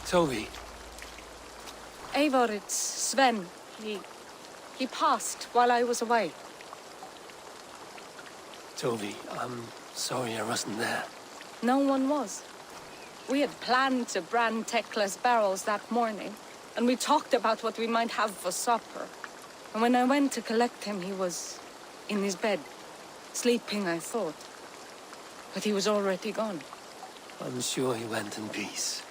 Toby. Eivor, it's Sven. He passed while I was away. Toby, I'm sorry I wasn't there. No one was. We had planned to brand Tekla's barrels that morning, and we talked about what we might have for supper. And when I went to collect him, he was in his bed, sleeping, I thought. But he was already gone. I'm sure he went in peace.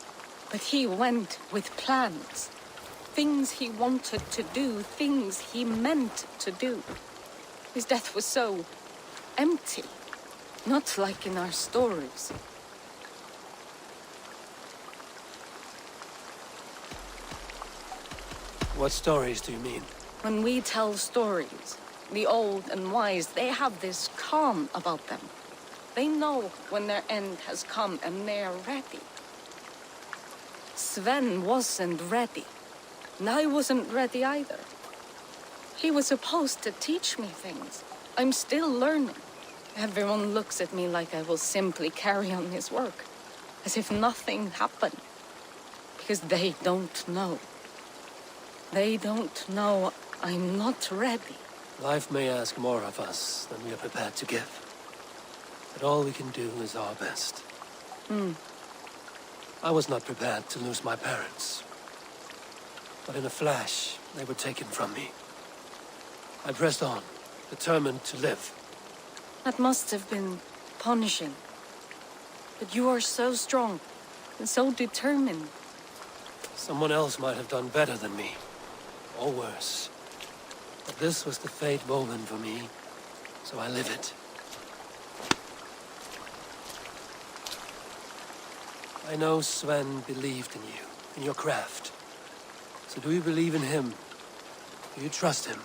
But he went with plans. Things he wanted to do, things he meant to do. His death was so empty, not like in our stories. What stories do you mean? When we tell stories, the old and wise, they have this calm about them. They know when their end has come and they're ready. Sven wasn't ready. And I wasn't ready either. He was supposed to teach me things. I'm still learning. Everyone looks at me like I will simply carry on his work, as if nothing happened. Because they don't know. They don't know I'm not ready. Life may ask more of us than we are prepared to give. But all we can do is our best. I was not prepared to lose my parents. But in a flash, they were taken from me. I pressed on, determined to live. That must have been punishing. But you are so strong and so determined. Someone else might have done better than me, or worse. But this was the fate woven for me, so I live it. I know Sven believed in you, in your craft. So do you believe in him? Do you trust him?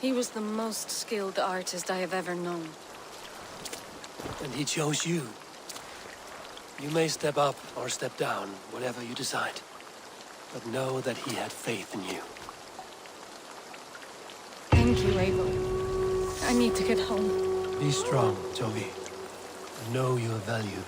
He was the most skilled artist I have ever known. And he chose you. You may step up or step down, whatever you decide. But know that he had faith in you. Thank you, Eivor. I need to get home. Be strong, Toby. And know you are valued.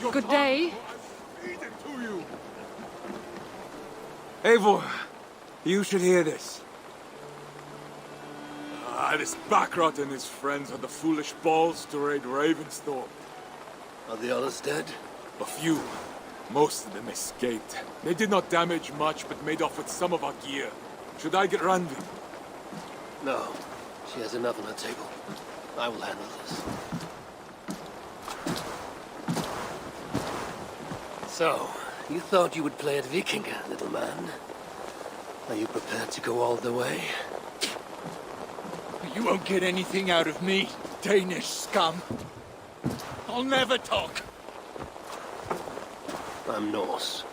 Good day. Eivor, you should hear this. This Backrot and his friends had the foolish balls to raid Ravensthorpe. Are the others dead? A few. Most of them escaped. They did not damage much, but made off with some of our gear. Should I get Randvi? No. She has enough on her table. I will handle this. So, you thought you would play at Viking, little man? Are you prepared to go all the way? You won't get anything out of me, Danish scum. I'll never talk. I'm Norse.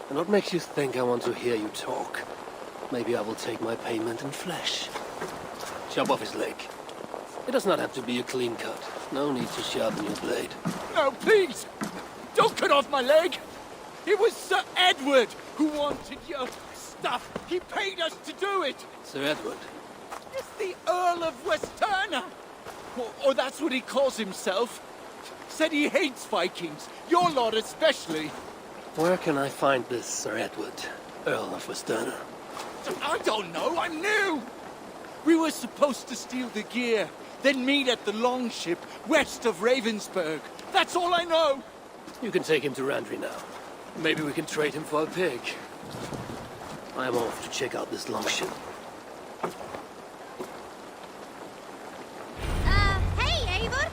And what makes you think I want to hear you talk? Maybe I will take my payment in flesh. Chop off his leg. It does not have to be a clean cut. No need to sharpen your blade. No, please! Don't cut off my leg! It was Sir Edward who wanted your stuff. He paid us to do it. Sir Edward? It's the Earl of Westerna. Or that's what he calls himself. Said he hates Vikings. Your lot especially. Where can I find this Sir Edward, Earl of Westerna? I don't know. I'm new. We were supposed to steal the gear, then meet at the longship west of Ravensburg. That's all I know. You can take him to Randry now. Maybe we can trade him for a pig. I'm off to check out this Longshin. Hey, Eivor!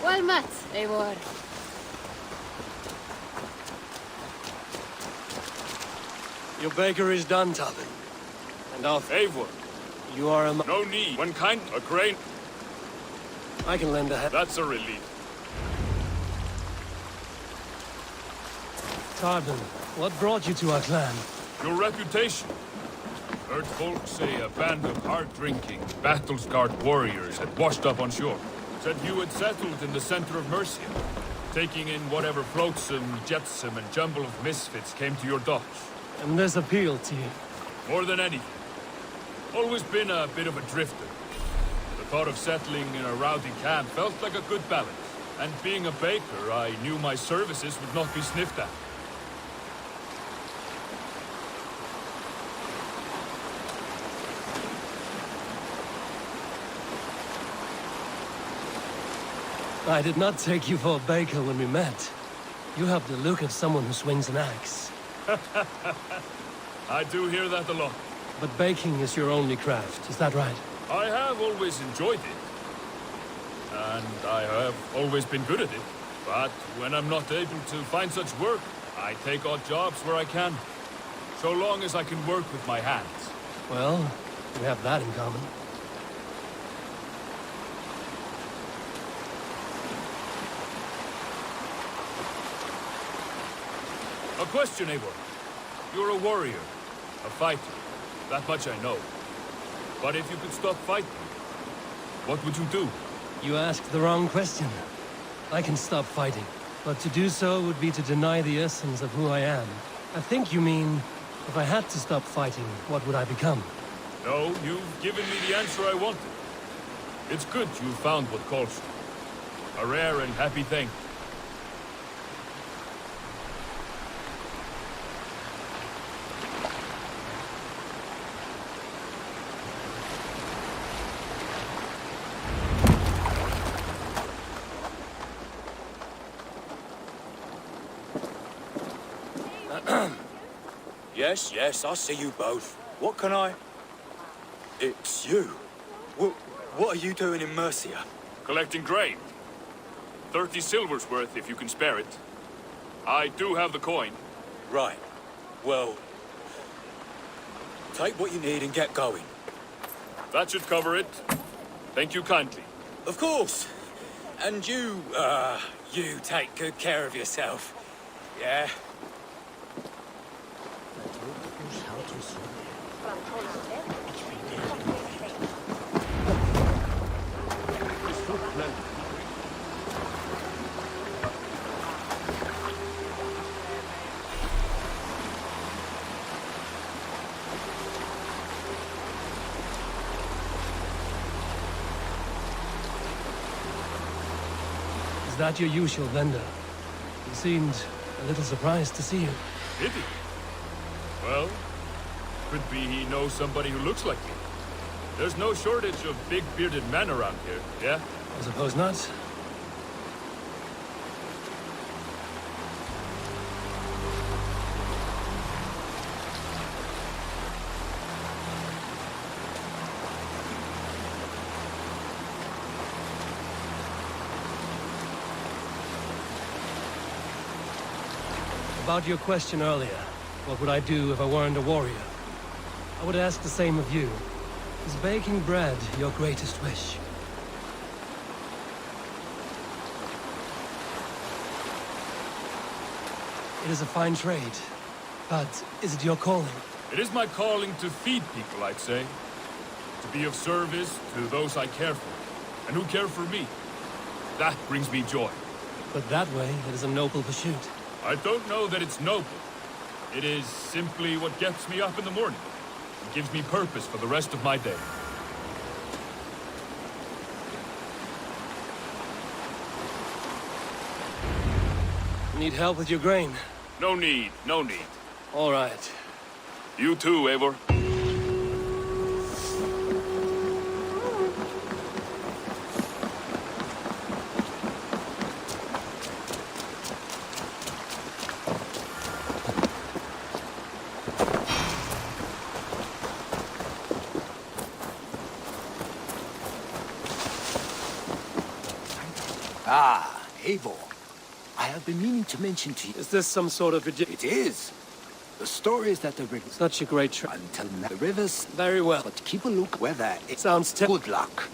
Well met, Eivor. Your baker is done, Tavin. And off. Eivor, You are a no need. When kind, a grain. I can lend a hand. That's a relief. Tavin, what brought you to our clan? Your reputation. Heard folks say a band of hard-drinking, battle-scarred warriors had washed up on shore. Said you had settled in the center of Mercia, taking in whatever flotsam, jetsam, and jumble of misfits came to your docks. And this appealed to you? More than anything. Always been a bit of a drifter. The thought of settling in a rowdy camp felt like a good balance. And being a baker, I knew my services would not be sniffed at. I did not take you for a baker when we met. You have the look of someone who swings an axe. I do hear that a lot. But baking is your only craft, is that right? I have always enjoyed it. And I have always been good at it. But when I'm not able to find such work, I take odd jobs where I can. So long as I can work with my hands. Well, we have that in common. A question, Eivor. You're a warrior, a fighter. That much I know. But if you could stop fighting, what would you do? You asked the wrong question. I can stop fighting, but to do so would be to deny the essence of who I am. I think you mean, if I had to stop fighting, what would I become? No, you've given me the answer I wanted. It's good you found what calls you. A rare and happy thing. Yes, I see you both. What can I... It's you. What are you doing in Mercia? Collecting grain. 30 silver's worth if you can spare it. I do have the coin. Right. Well... take what you need and get going. That should cover it. Thank you kindly. Of course. And you take good care of yourself. Yeah? Is that your usual vendor? He seemed a little surprised to see you. Did he? Well, could be he knows somebody who looks like me. There's no shortage of big bearded men around here, yeah? I suppose not. About your question earlier, what would I do if I weren't a warrior? I would ask the same of you. Is baking bread your greatest wish? It is a fine trade. But is it your calling? It is my calling to feed people, I'd say. To be of service to those I care for, and who care for me. That brings me joy. But that way, it is a noble pursuit. I don't know that it's noble. It is simply what gets me up in the morning. It gives me purpose for the rest of my day. Need help with your grain? No need, no need. All right. You too, Eivor. Ah, Eivor. I have been meaning to mention to you. Is this some sort of It is. The story is that the river... Such a great trip. Until now, the rivers... Very well. But keep a look whether it... Sounds Good luck.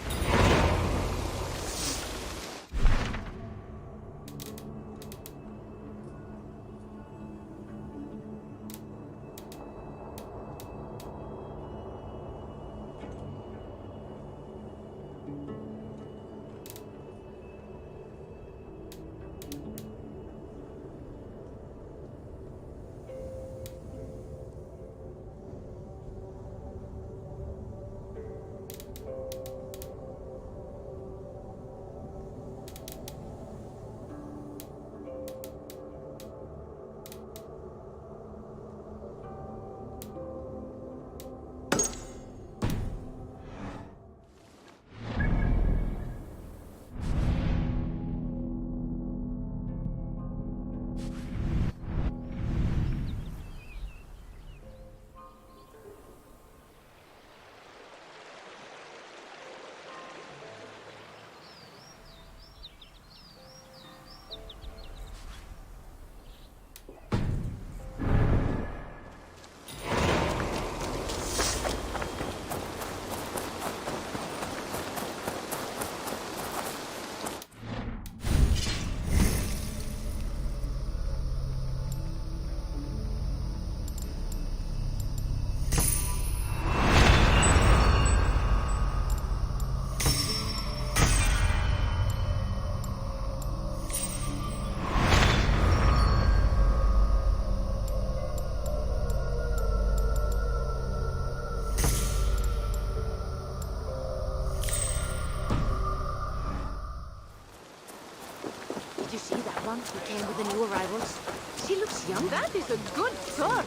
Did you see that one who came with the new arrivals? She looks young. That is a good sword.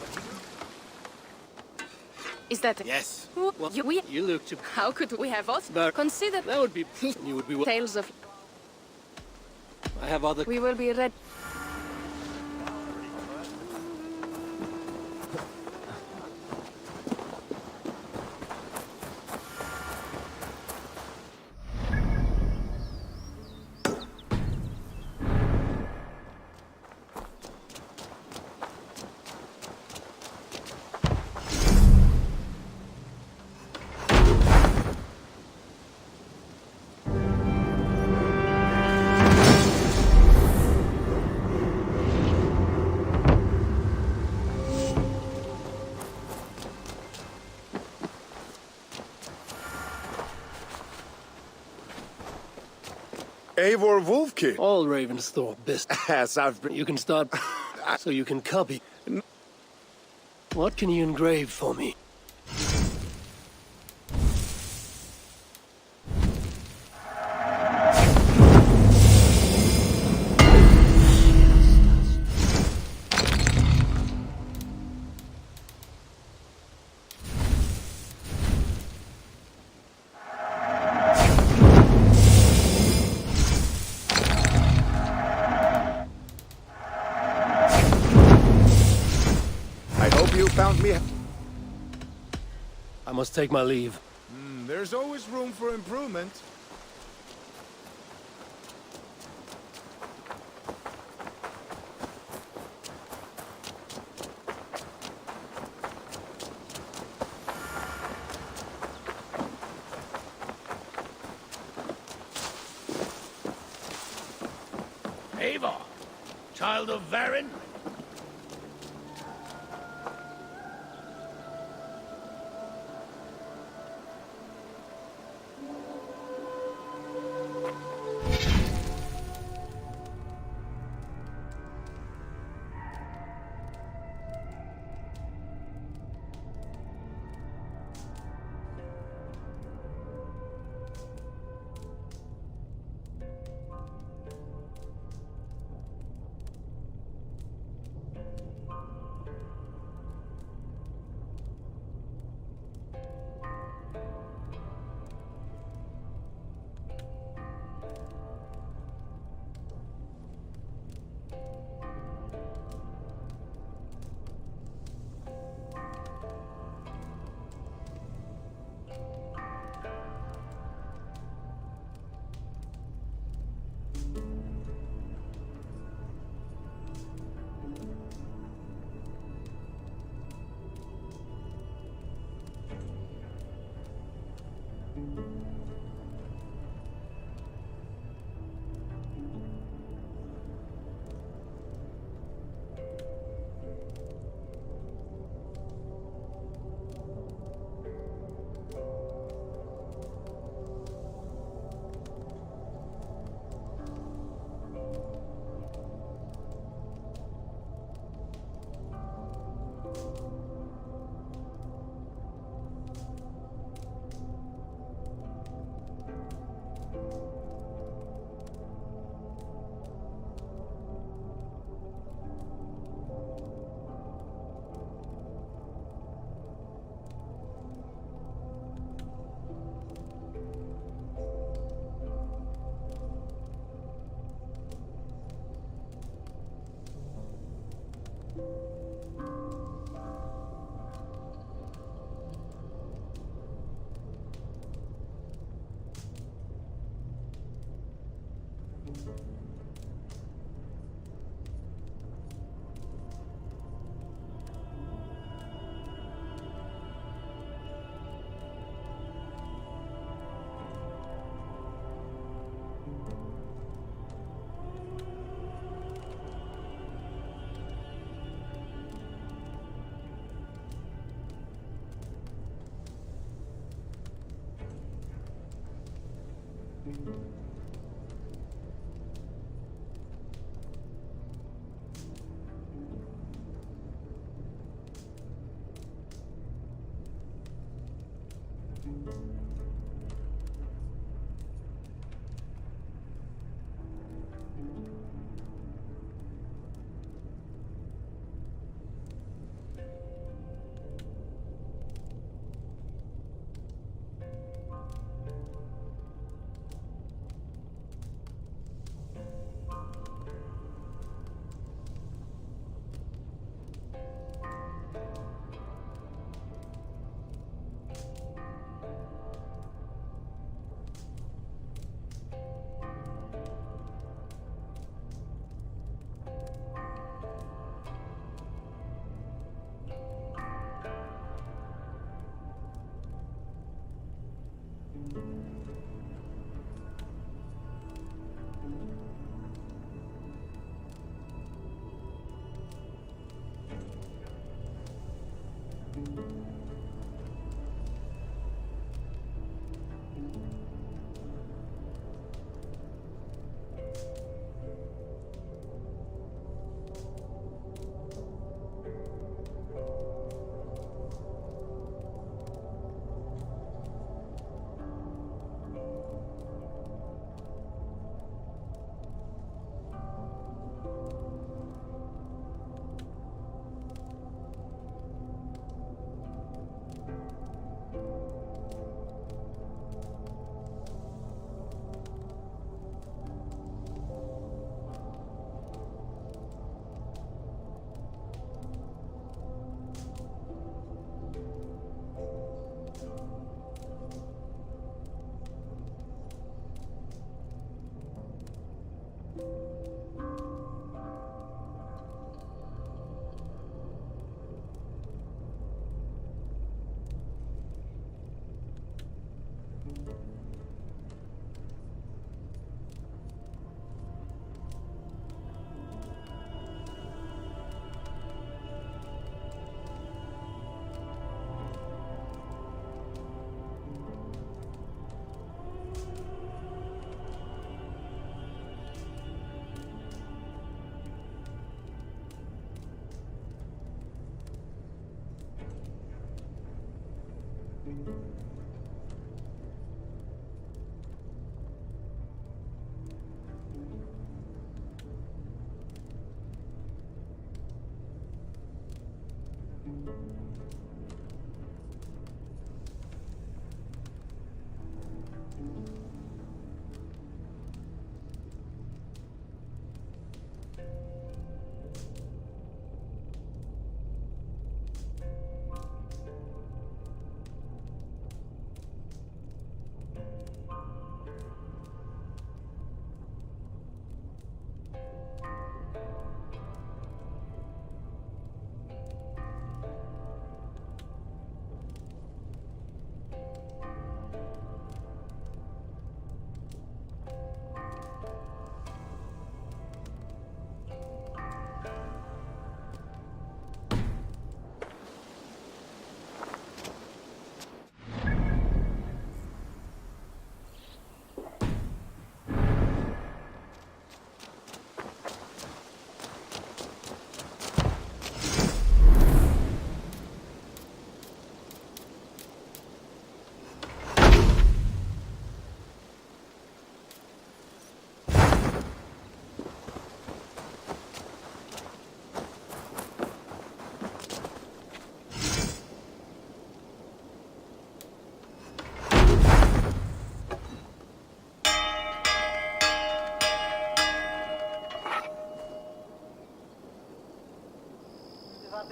Is that... Yes. Well, we... You look to... How could we have us consider... That would be... You would be... Tales of... I have other... We will be ready. Eivor Wolfkin. All Ravensthorpe business. As I've been... You can start... so you can copy. What can you engrave for me? I hope you found me... I must take my leave. There's always room for improvement. Eivor, child of Varin?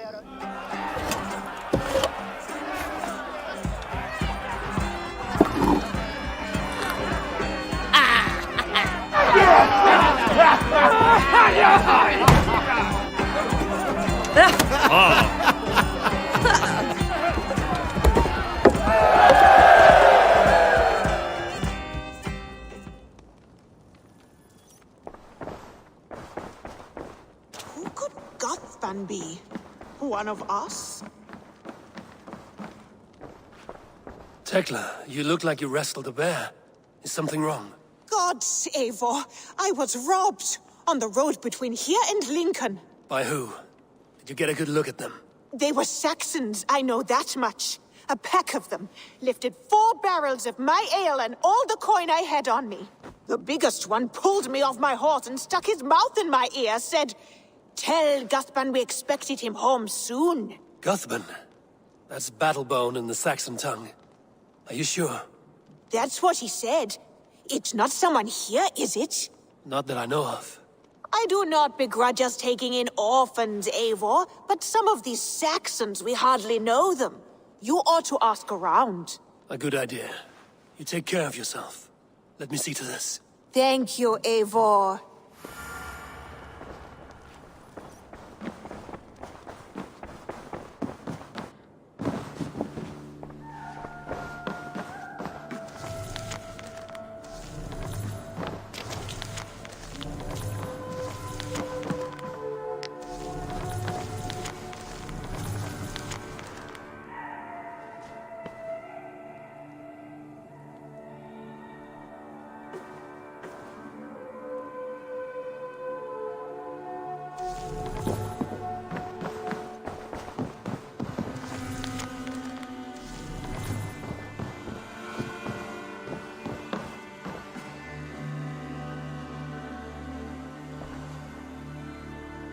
Who could Guthban be? One of us? Tekla, you look like you wrestled a bear. Is something wrong? Gods, Eivor, I was robbed on the road between here and Lincoln. By who? Did you get a good look at them? They were Saxons, I know that much. A pack of them lifted 4 barrels of my ale and all the coin I had on me. The biggest one pulled me off my horse and stuck his mouth in my ear, said, "Tell Guthban we expected him home soon." Guthban? That's Battlebone in the Saxon tongue. Are you sure? That's what he said. It's not someone here, is it? Not that I know of. I do not begrudge us taking in orphans, Eivor, but some of these Saxons, we hardly know them. You ought to ask around. A good idea. You take care of yourself. Let me see to this. Thank you, Eivor.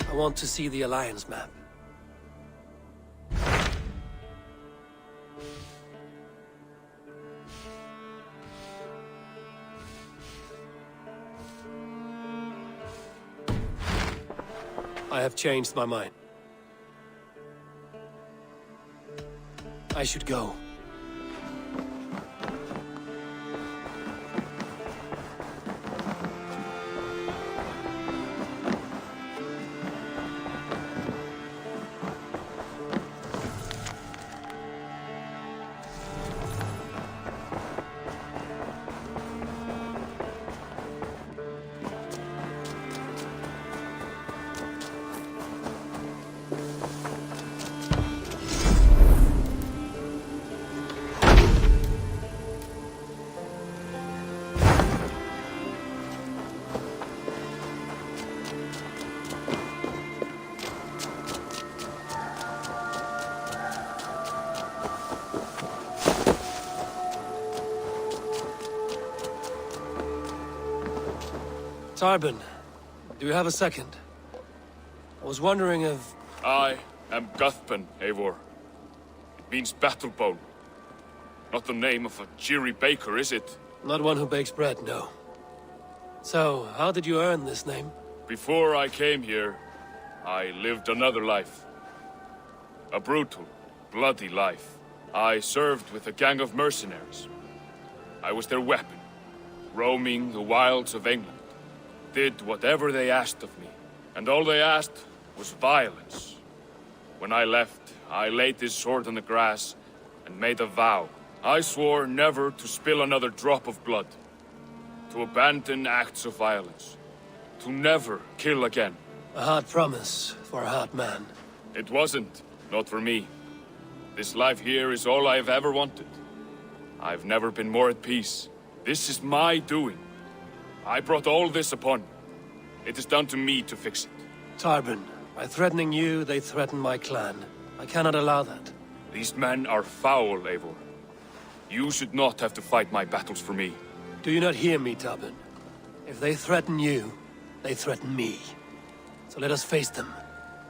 I want to see the Alliance map. I have changed my mind. I should go. Tarbin, do you have a second? I was wondering if... I am Guthban, Eivor. It means battlebone. Not the name of a cheery baker, is it? Not one who bakes bread, no. So, how did you earn this name? Before I came here, I lived another life. A brutal, bloody life. I served with a gang of mercenaries. I was their weapon, roaming the wilds of England. Did whatever they asked of me, and all they asked was violence. When I left, I laid this sword on the grass and made a vow. I swore never to spill another drop of blood, to abandon acts of violence, to never kill again. A hard promise for a hard man. It wasn't, not for me. This life here is all I've ever wanted. I've never been more at peace. This is my doing. I brought all this upon me. It is down to me to fix it. Tarbin, by threatening you, they threaten my clan. I cannot allow that. These men are foul, Eivor. You should not have to fight my battles for me. Do you not hear me, Tarbin? If they threaten you, they threaten me. So let us face them.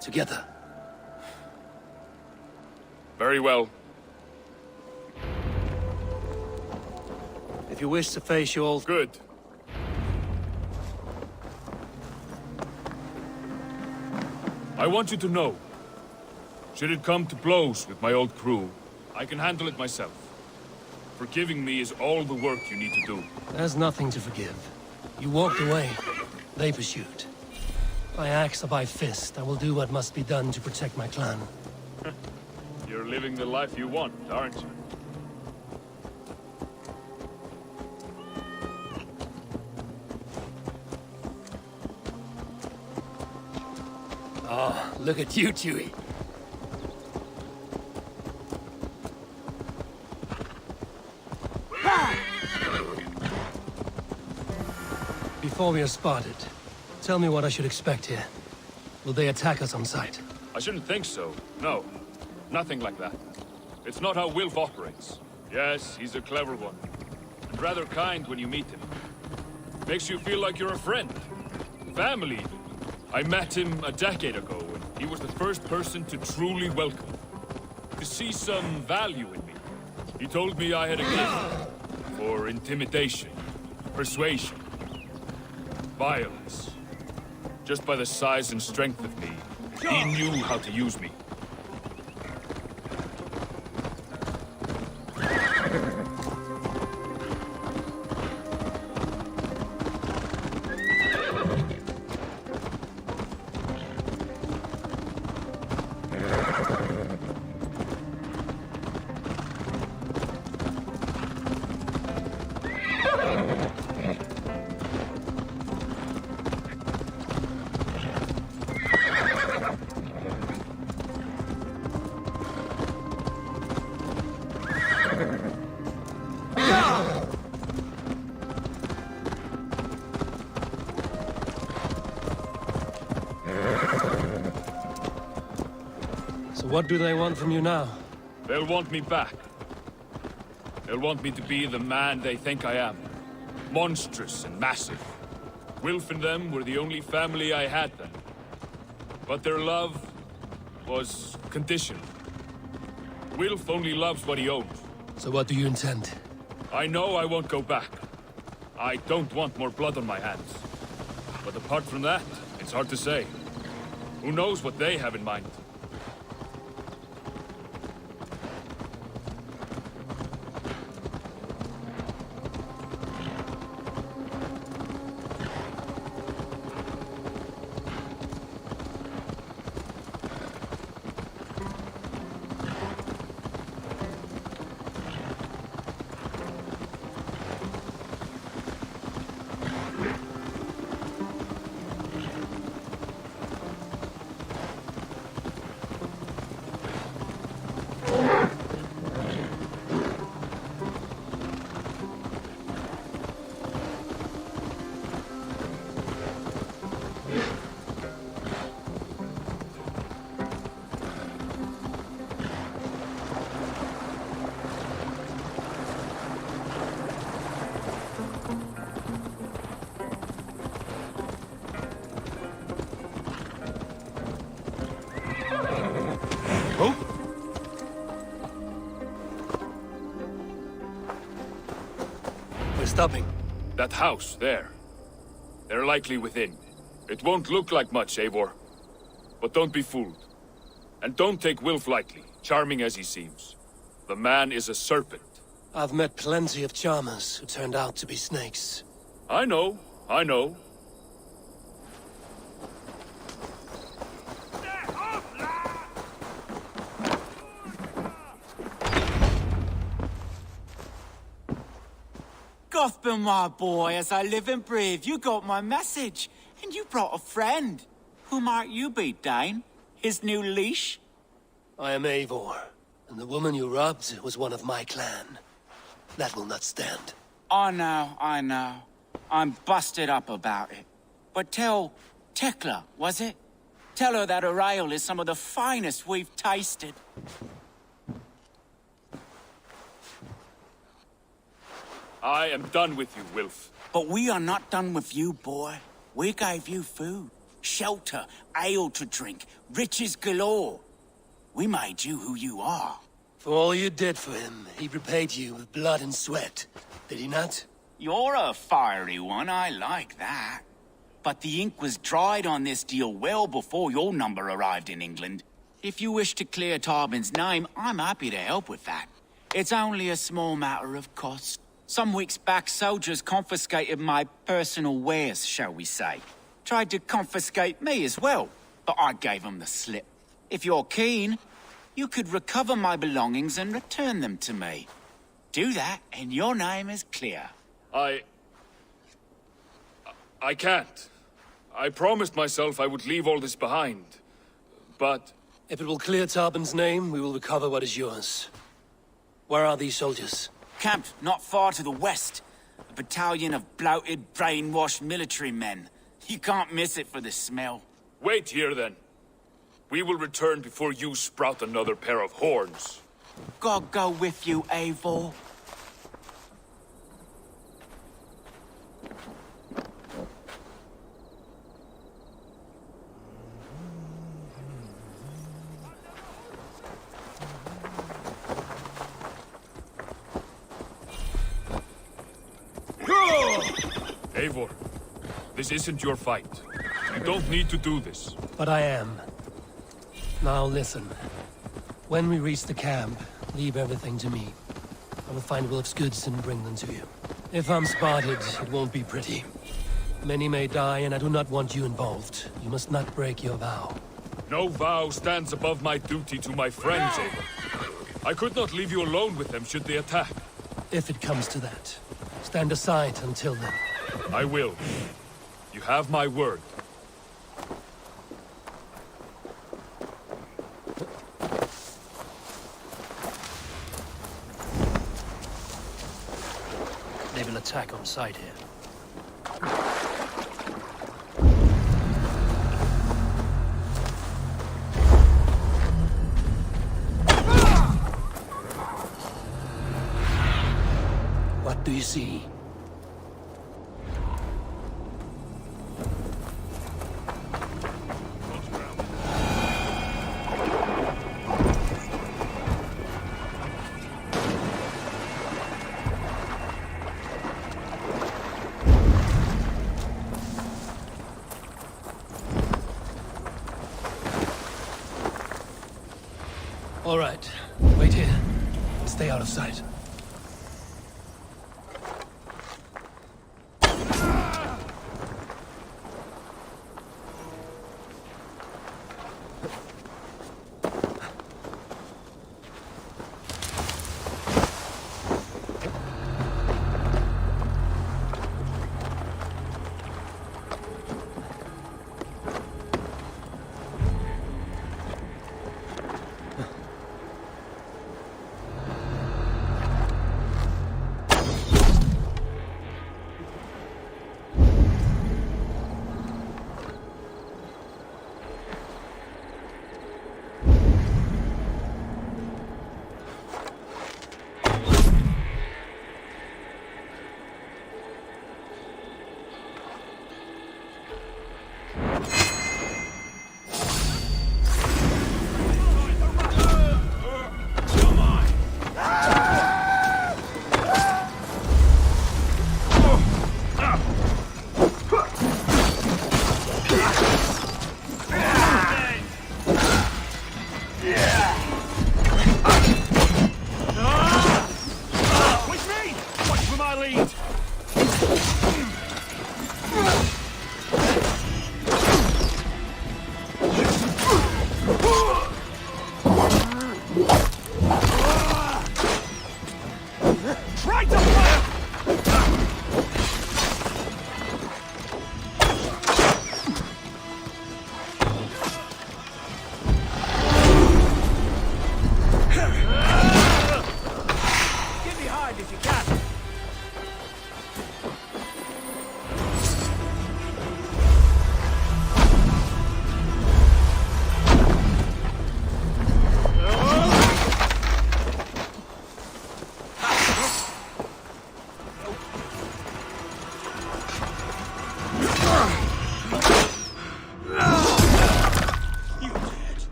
Together. Very well. If you wish to face your old... Good. I want you to know, Should it come to blows with my old crew, I can handle it myself. Forgiving me is all the work you need to do. There's nothing to forgive. You walked away. They pursued. By axe or by fist, I will do what must be done to protect my clan. You're living the life you want, aren't you? Oh, look at you, Chewie. Before we are spotted, tell me what I should expect here. Will they attack us on sight? I shouldn't think so. No. Nothing like that. It's not how Wilf operates. Yes, he's a clever one. And rather kind when you meet him. Makes you feel like you're a friend. Family. I met him a decade ago, and he was the first person to truly welcome me. To see some value in me. He told me I had a gift for intimidation, persuasion, violence. Just by the size and strength of me, he knew how to use me. So what do they want from you now? They'll want me back. They'll want me to be the man they think I am. Monstrous and massive. Wilf and them were the only family I had then. But their love was conditional. Wilf only loves what he owns. So what do you intend? I know I won't go back. I don't want more blood on my hands. But apart from that, it's hard to say. Who knows what they have in mind? Stopping. That house, there. They're likely within. It won't look like much, Eivor. But don't be fooled. And don't take Wilf lightly, charming as he seems. The man is a serpent. I've met plenty of charmers who turned out to be snakes. I know, I know. Gothman, my boy, as I live and breathe, you got my message. And you brought a friend. Who might you be, Dane? His new leash? I am Eivor, and the woman you robbed was one of my clan. That will not stand. I know. I'm busted up about it. But tell Tekla, was it? Tell her that her ale is some of the finest we've tasted. I am done with you, Wilf. But we are not done with you, boy. We gave you food, shelter, ale to drink, riches galore. We made you who you are. For all you did for him, he repaid you with blood and sweat. Did he not? You're a fiery one, I like that. But the ink was dried on this deal well before your number arrived in England. If you wish to clear Tarbin's name, I'm happy to help with that. It's only a small matter of cost. Some weeks back, soldiers confiscated my personal wares, shall we say. Tried to confiscate me as well, but I gave them the slip. If you're keen, you could recover my belongings and return them to me. Do that, and your name is clear. I can't. I promised myself I would leave all this behind. But... If it will clear Tarbin's name, we will recover what is yours. Where are these soldiers? Camped not far to the west. A battalion of bloated, brainwashed military men. You can't miss it for the smell. Wait here, then. We will return before you sprout another pair of horns. God go with you, Eivor. Eivor, this isn't your fight. You don't need to do this. But I am. Now listen. When we reach the camp, leave everything to me. I will find Wilf's goods and bring them to you. If I'm spotted, it won't be pretty. Many may die, and I do not want you involved. You must not break your vow. No vow stands above my duty to my friends, Eivor. I could not leave you alone with them should they attack. If it comes to that. Stand aside until then. I will. You have my word. They will attack on sight here. What do you see? All right. Wait here. Stay out of sight.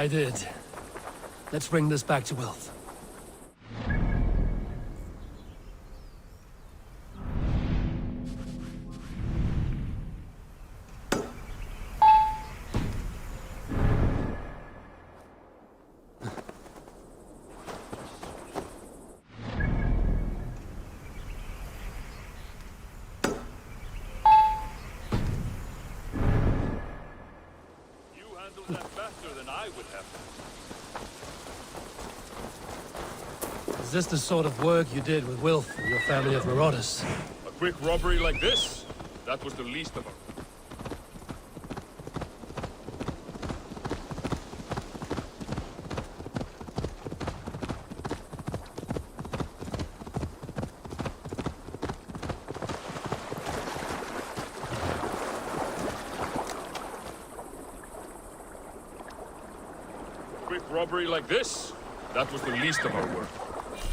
I did. Let's bring this back to Wilf. That faster than I would have. Is this the sort of work you did with Wilf and your family of marauders? A quick robbery like this? That was the least of them. Robbery like this? That was the least of our work.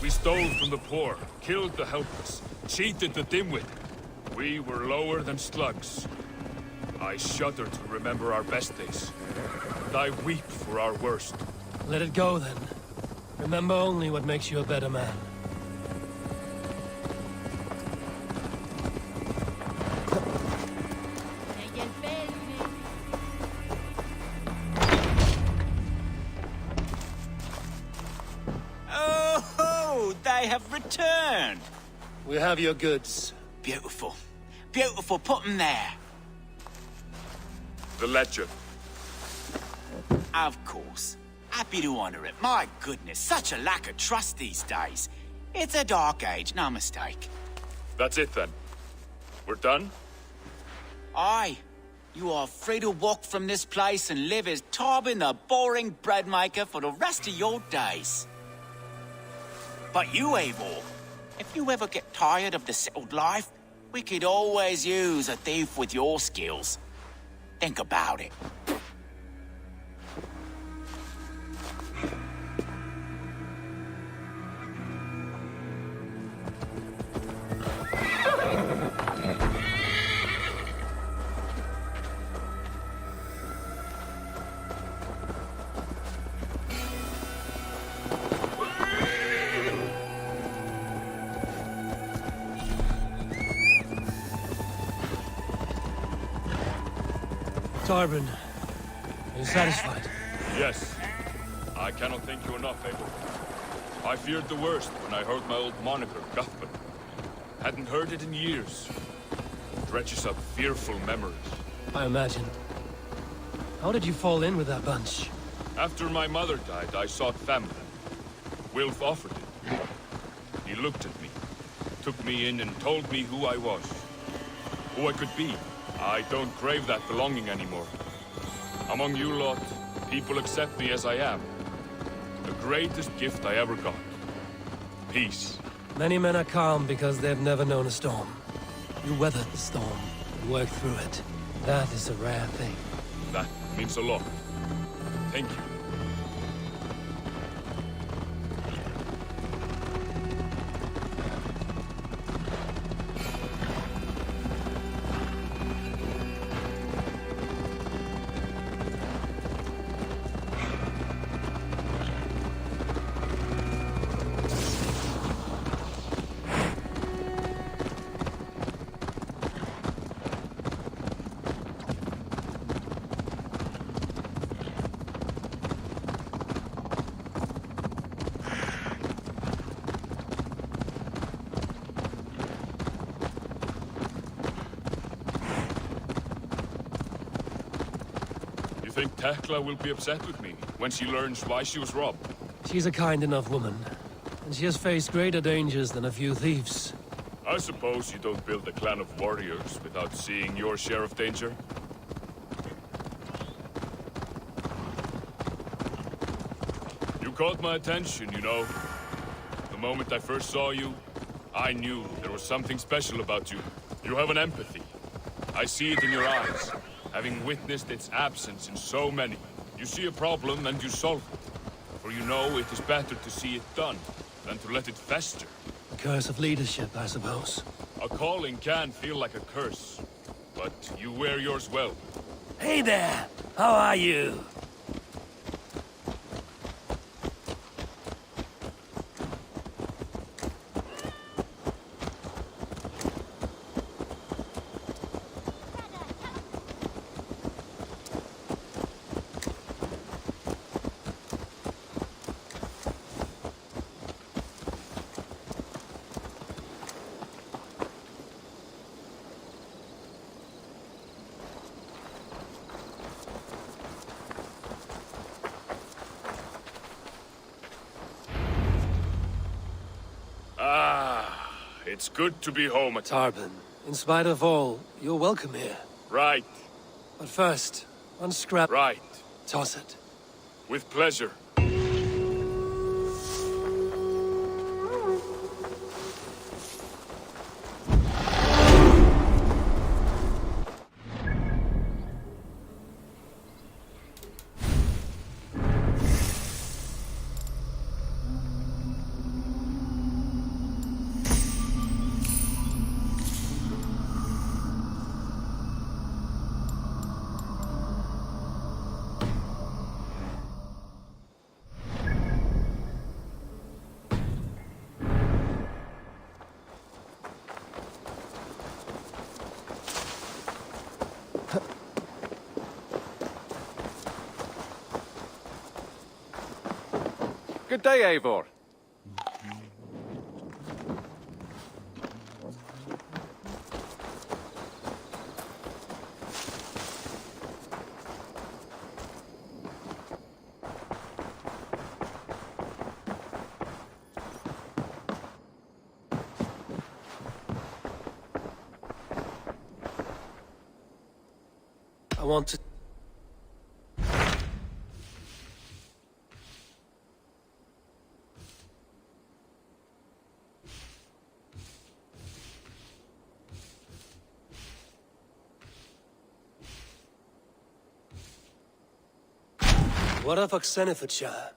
We stole from the poor, killed the helpless, cheated the dimwit. We were lower than slugs. I shudder to remember our best days. And I weep for our worst. Let it go then. Remember only what makes you a better man. They have returned. We have your goods. Beautiful. Beautiful. Put them there. The ledger. Of course. Happy to honor it. My goodness, such a lack of trust these days. It's a dark age, no mistake. That's it then. We're done? Aye. You are free to walk from this place and live as Tobin the boring bread maker for the rest of your days. But you, Eivor, if you ever get tired of the settled life, we could always use a thief with your skills. Think about it. Tarbin, are you satisfied? Yes. I cannot thank you enough, Abel. I feared the worst when I heard my old moniker, Guthman. Hadn't heard it in years. It dredges up fearful memories. I imagine. How did you fall in with that bunch? After my mother died, I sought family. Wilf offered it. He looked at me, took me in and told me who I was. Who I could be. I don't crave that belonging anymore. Among you lot, people accept me as I am. The greatest gift I ever got. Peace. Many men are calm because they've never known a storm. You weathered the storm and worked through it. That is a rare thing. That means a lot. Thank you. You think Tekla will be upset with me when she learns why she was robbed? She's a kind enough woman, and she has faced greater dangers than a few thieves. I suppose you don't build a clan of warriors without seeing your share of danger? You caught my attention, you know. The moment I first saw you, I knew there was something special about you. You have an empathy. I see it in your eyes, having witnessed its absence in so many. You see a problem and you solve it. For you know it is better to see it done than to let it fester. The curse of leadership, I suppose. A calling can feel like a curse, but you wear yours well. Hey there! How are you? It's good to be home at... Tarban, in spite of all, you're welcome here. Right, But first, unscrap. right. Toss it. With pleasure. Good day, Eivor. I want to... What of Oxenifordshire?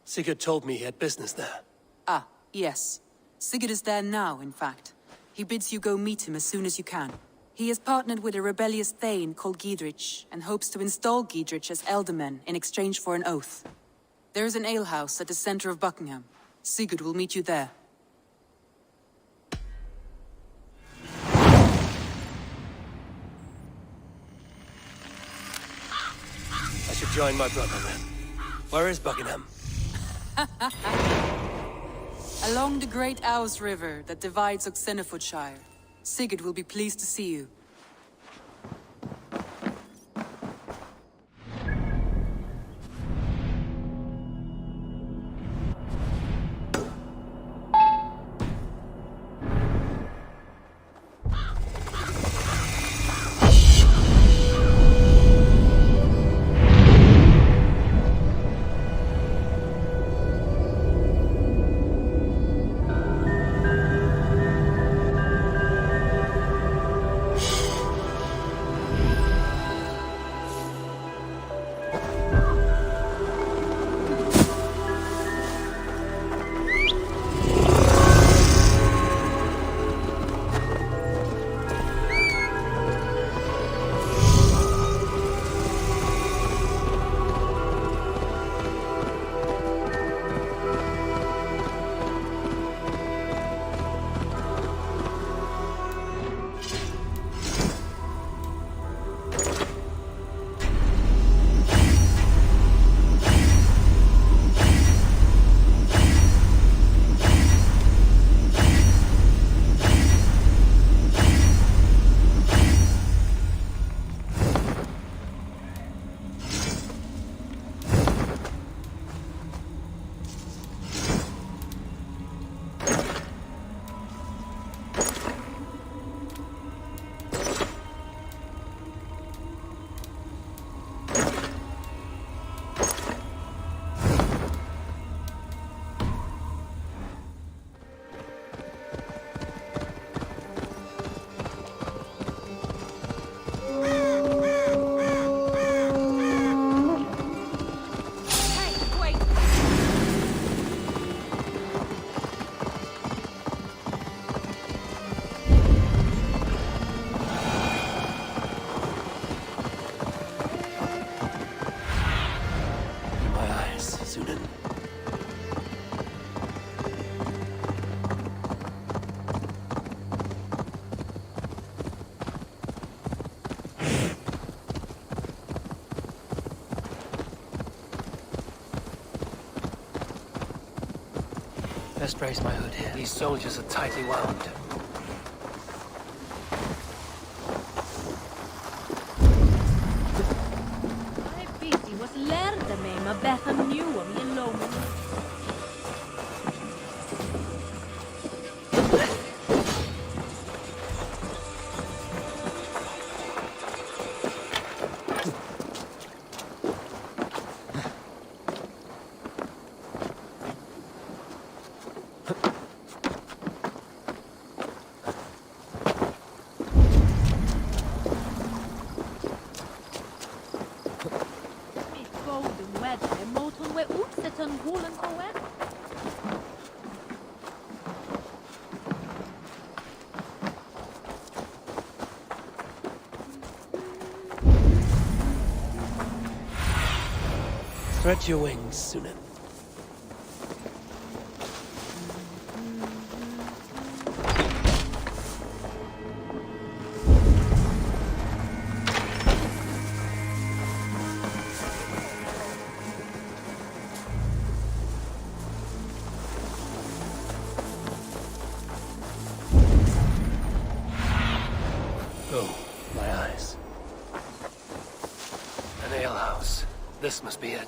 Sigurd told me he had business there. Ah, yes. Sigurd is there now, in fact. He bids you go meet him as soon as you can. He has partnered with a rebellious Thane called Giedrich, and hopes to install Giedrich as Elderman in exchange for an oath. There is an alehouse at the center of Buckingham. Sigurd will meet you there. I should join my brother then. Where is Buckingham? Along the Great Ouse River that divides Oxenifordshire. Sigurd will be pleased to see you. Best brace my hood here. These soldiers are tightly wound. Was lärde mig med bättre nu om jag lovar. Spread your wings, Sunan. Oh, my eyes. An alehouse. This must be it.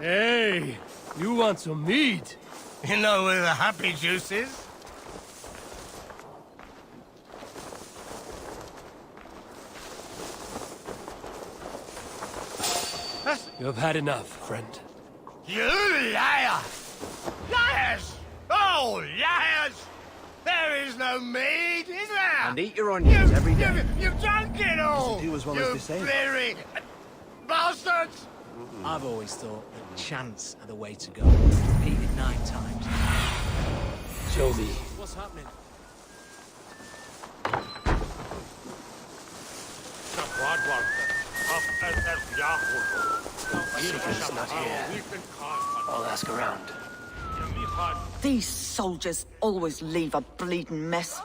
Hey, you want some meat? You know where the happy juice is? You have had enough, friend. You liar! Liars! Oh, liars! There is no meat, is there? And eat your onions every day. You've drunk it all! Do as well as they say. You bleary bastards! I've always thought that chance are the way to go. Repeated 9 times. Show me. What's happening? Seeker's not here. I'll ask around. These soldiers always leave a bleeding mess.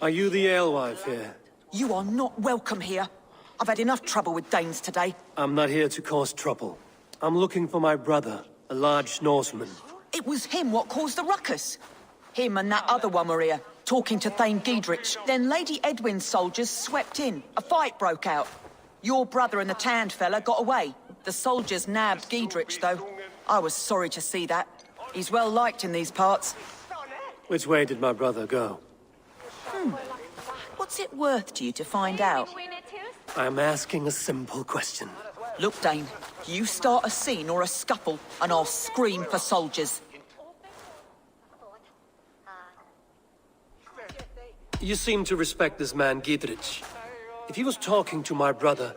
Are you the alewife here? You are not welcome here. I've had enough trouble with Danes today. I'm not here to cause trouble. I'm looking for my brother, a large Norseman. It was him what caused the ruckus. Him and that other one were here, talking to Thane Giedrich. Then Lady Edwin's soldiers swept in. A fight broke out. Your brother and the tanned fella got away. The soldiers nabbed Giedrich, though. I was sorry to see that. He's well liked in these parts. Which way did my brother go? What's it worth to you to find out? I'm asking a simple question. Look, Dane, you start a scene or a scuffle, and I'll scream for soldiers. You seem to respect this man, Giedrich. If he was talking to my brother,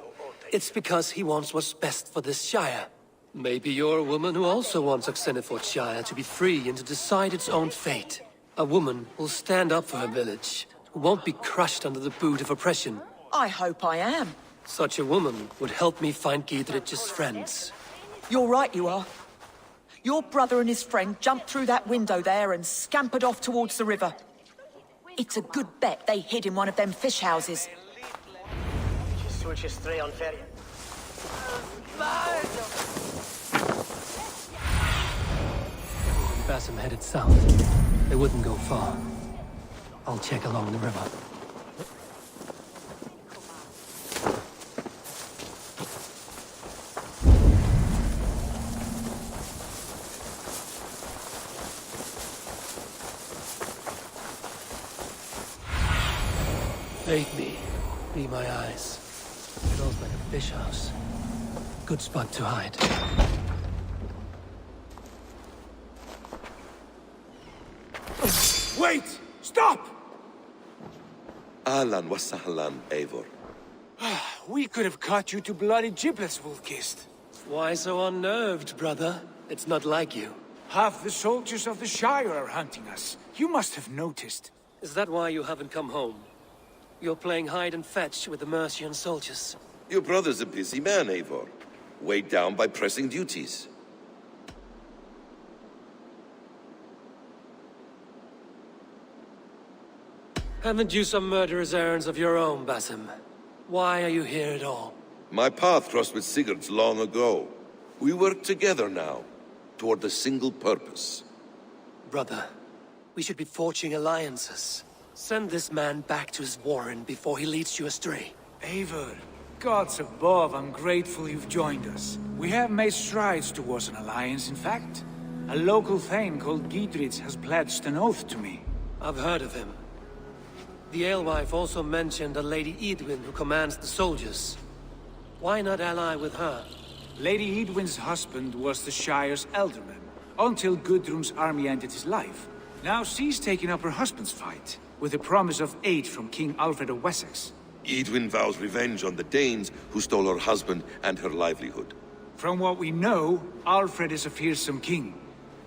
it's because he wants what's best for this Shire. Maybe you're a woman who also wants Oxenford Shire to be free and to decide its own fate. A woman who'll stand up for her village, who won't be crushed under the boot of oppression. I hope I am. Such a woman would help me find Giedrich's friends. You're right, you are. Your brother and his friend jumped through that window there and scampered off towards the river. It's a good bet they hid in one of them fish houses. Bassam headed south. They wouldn't go far. I'll check along the river. Bait me. Be my eyes. Smells like a fish house. Good spot to hide. Wait! Stop! Ahlan wa sahlan, Eivor. We could have cut you to bloody giblets, Wolf-Kissed. Why so unnerved, brother? It's not like you. Half the soldiers of the Shire are hunting us. You must have noticed. Is that why you haven't come home? You're playing hide and fetch with the Mercian soldiers. Your brother's a busy man, Eivor. Weighed down by pressing duties. Haven't you some murderous errands of your own, Basim? Why are you here at all? My path crossed with Sigurd's long ago. We work together now, toward a single purpose. Brother, we should be forging alliances. Send this man back to his warren before he leads you astray. Eivor, gods above, I'm grateful you've joined us. We have made strides towards an alliance, in fact. A local thane called Giedrich has pledged an oath to me. I've heard of him. The alewife also mentioned a Lady Edwin who commands the soldiers. Why not ally with her? Lady Edwin's husband was the Shire's alderman, until Gudrun's army ended his life. Now she's taking up her husband's fight, with the promise of aid from King Alfred of Wessex. Edwin vows revenge on the Danes who stole her husband and her livelihood. From what we know, Alfred is a fearsome king.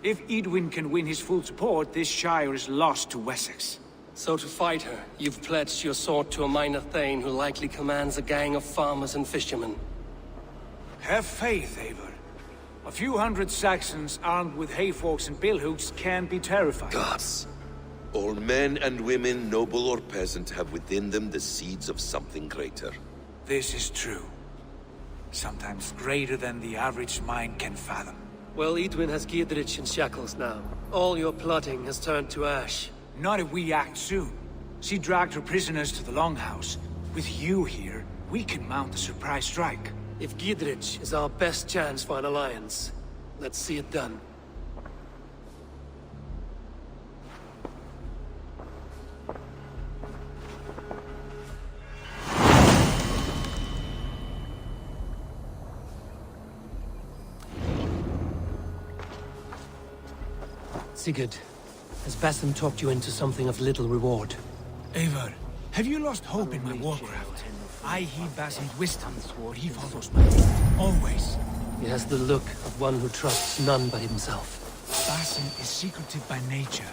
If Edwin can win his full support, this Shire is lost to Wessex. So to fight her, you've pledged your sword to a minor thane who likely commands a gang of farmers and fishermen. Have faith, Eivor. A few hundred Saxons armed with hayforks and billhooks can be terrifying. Gods! All men and women, noble or peasant, have within them the seeds of something greater. This is true. Sometimes greater than the average mind can fathom. Well, Edwin has Giedrich in shackles now. All your plotting has turned to ash. Not if we act soon. She dragged her prisoners to the Longhouse. With you here, we can mount a surprise strike. If Giedrich is our best chance for an alliance, let's see it done. Sigurd, has Basim talked you into something of little reward? Eivor, have you lost hope in my warcraft? I heed Basim's wisdom, but he follows my lead, always. He has the look of one who trusts none but himself. Basim is secretive by nature,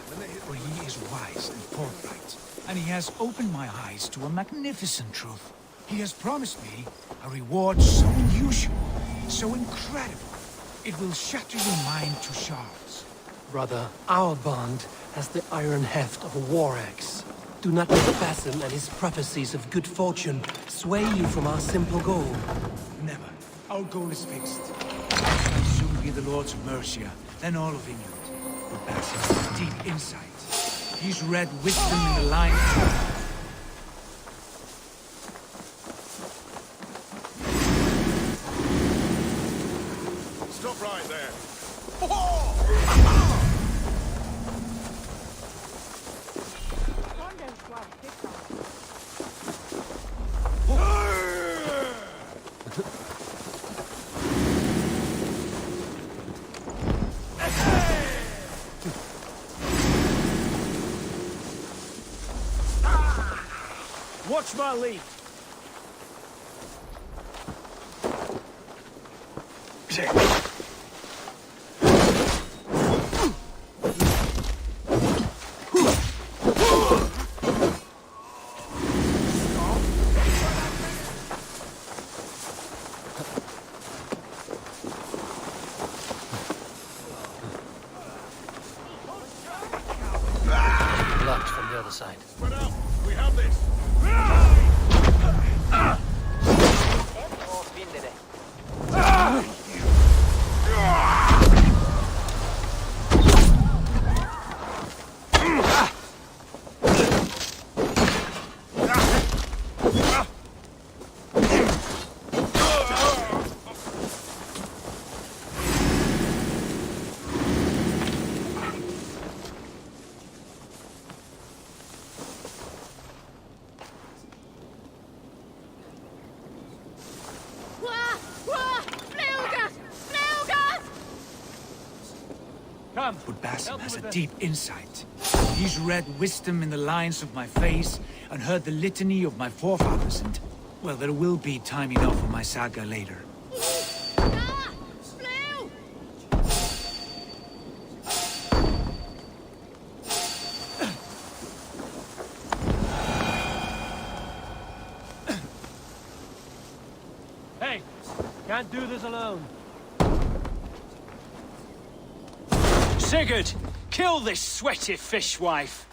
but he is wise and forthright. And he has opened my eyes to a magnificent truth. He has promised me a reward so unusual, so incredible, it will shatter your mind to shards. Brother, our bond has the iron heft of a war axe. Do not let Basim and his prophecies of good fortune sway you from our simple goal. Never. Our goal is fixed. I'll soon be the Lords of Mercia, then all of England. But Basim has deep insight. He's read wisdom in the line. Stop right there. Watch my lead. Blocked from the other side. Spread out. We have this. But Basim has a deep insight. He's read wisdom in the lines of my face and heard the litany of my forefathers and... well, there will be time enough for my saga later. Hey! Can't do this alone. Sigurd! Kill this sweaty fishwife!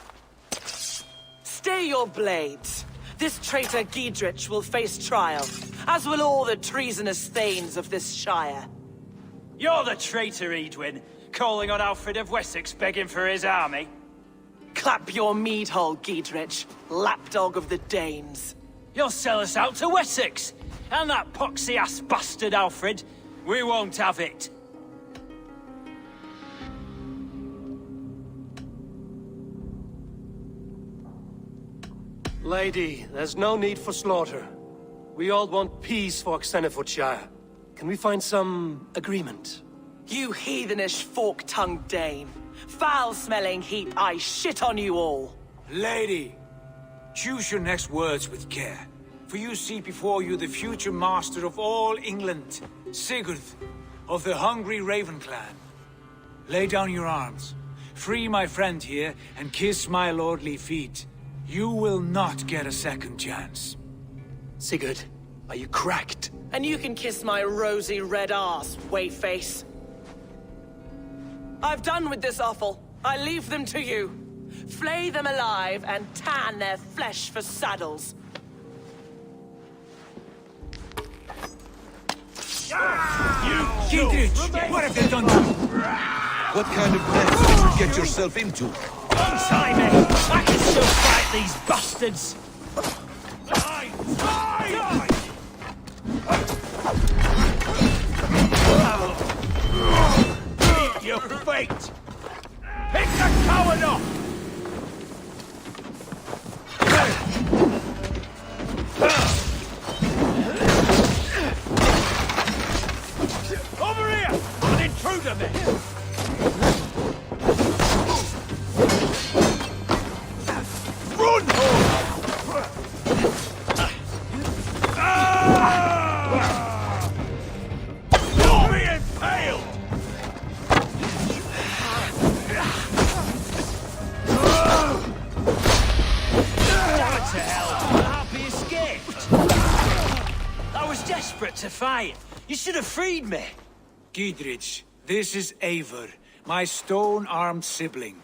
Stay your blades. This traitor Giedrich will face trial, as will all the treasonous thanes of this shire. You're the traitor, Edwin, calling on Alfred of Wessex begging for his army. Clap your mead hole, Giedrich, lapdog of the Danes. You'll sell us out to Wessex! And that poxy-ass bastard Alfred! We won't have it! Lady, there's no need for slaughter. We all want peace for Xenofordshire. Can we find some agreement? You heathenish fork-tongued Dane. Foul-smelling heap, I shit on you all. Lady, choose your next words with care. For you see before you the future master of all England, Sigurd, of the hungry Raven clan. Lay down your arms, free my friend here, and kiss my lordly feet. You will not get a second chance. Sigurd, are you cracked? And you can kiss my rosy red arse, wayface. I've done with this offal. I leave them to you. Flay them alive and tan their flesh for saddles. Gidrich, what have you done now? What kind of mess did you get yourself into? Don't try me! I can still fight these bastards! Meet your fate! Pick the coward up! Over here! An intruder there! Run! You'll be impaled! Damn to hell! Happy escaped! I was desperate to fight. You should have freed me. Gidrich, this is Eivor, my stone-armed sibling.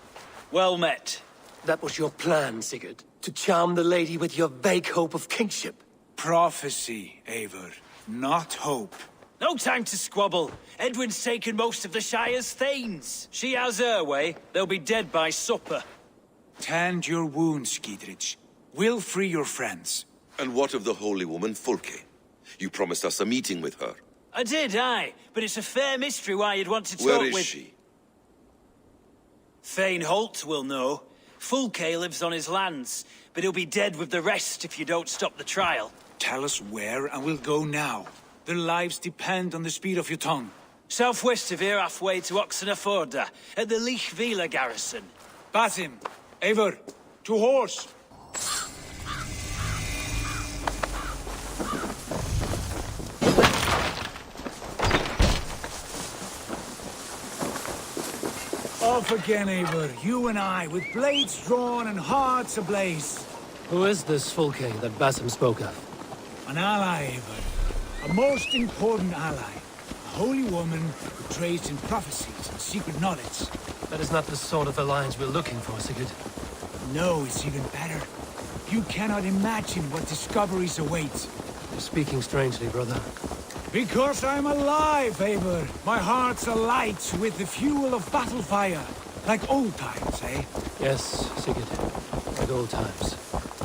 Well met. That was your plan, Sigurd. To charm the lady with your vague hope of kingship. Prophecy, Eivor, not hope. No time to squabble. Edwin's taken most of the Shire's thanes. She has her way. They'll be dead by supper. Tend your wounds, Gidrich. We'll free your friends. And what of the holy woman Fulke? You promised us a meeting with her. I did, aye. But it's a fair mystery why you'd want to talk Where with... is she? Thane Holt will know. Fulke lives on his lands, but he'll be dead with the rest if you don't stop the trial. Tell us where, and we'll go now. Their lives depend on the speed of your tongue. Southwest of here, halfway to Oxenaforda, at the Lichvila garrison. Basim, Eivor, to horse! Off again, Eivor. You and I, with blades drawn and hearts ablaze. Who is this Fulke that Basim spoke of? An ally, Eivor. A most important ally. A holy woman who trades in prophecies and secret knowledge. That is not the sort of alliance we're looking for, Sigurd. No, it's even better. You cannot imagine what discoveries await. You're speaking strangely, brother. Because I'm alive, Eivor. My heart's alight with the fuel of battle fire. Like old times, eh? Yes, Sigurd. Like old times.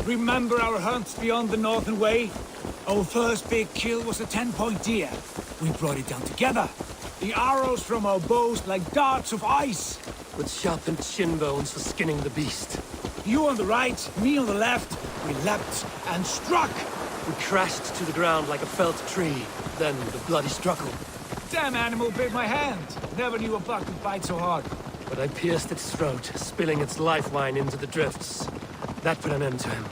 Remember our hunts beyond the Northern Way? Our first big kill was a 10-point deer. We brought it down together. The arrows from our bows like darts of ice. With sharpened shin bones for skinning the beast. You on the right, me on the left. We leapt and struck. We crashed to the ground like a felled tree. Then the bloody struggle. Damn animal bit my hand. Never knew a buck could bite so hard. But I pierced its throat, spilling its life wine into the drifts. That put an end to him.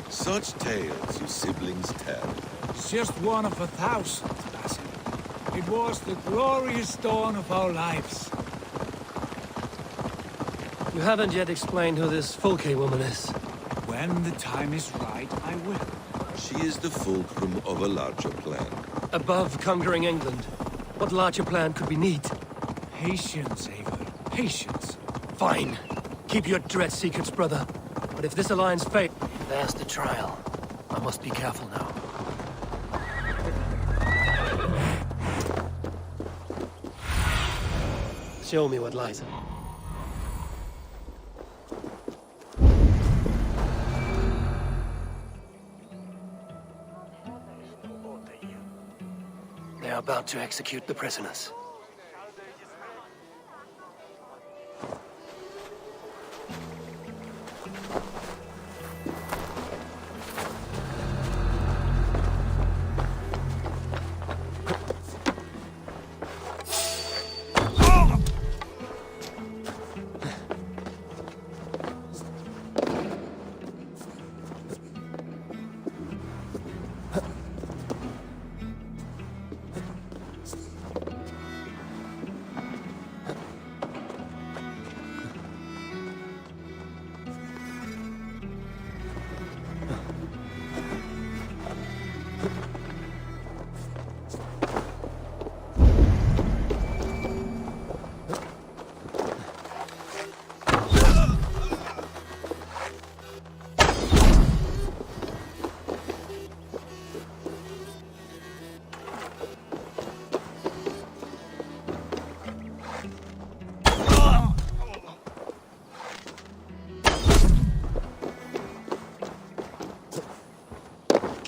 Such tales you siblings tell. It's just one of 1,000, Basim. It was the glorious dawn of our lives. You haven't yet explained who this Fulke woman is. When the time is right, I will. She is the fulcrum of a larger plan. Above conquering England, what larger plan could we need? Patience, Eivor. Patience. Fine. Keep your dread secrets, brother. But if this alliance fails, there's the trial. I must be careful now. Show me what lies in. They are about to execute the prisoners.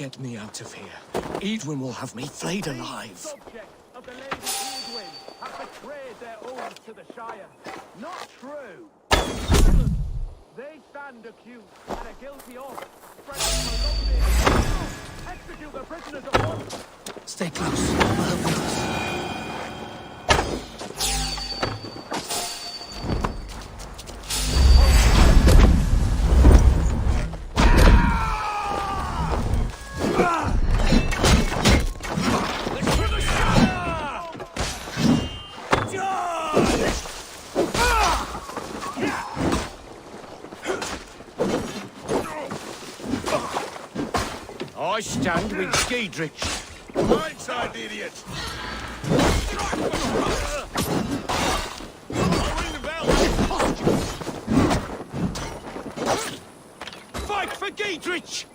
Get me out of here. Edwin will have me flayed alive. Subjects of the Lady Edwin have betrayed their oaths to the Shire. Not true. They stand accused and are guilty of spreading calumny. Execute the prisoners at once. Stay close. I'll help you. I stand with Giedrich. Right side, idiot! Fight for Giedrich!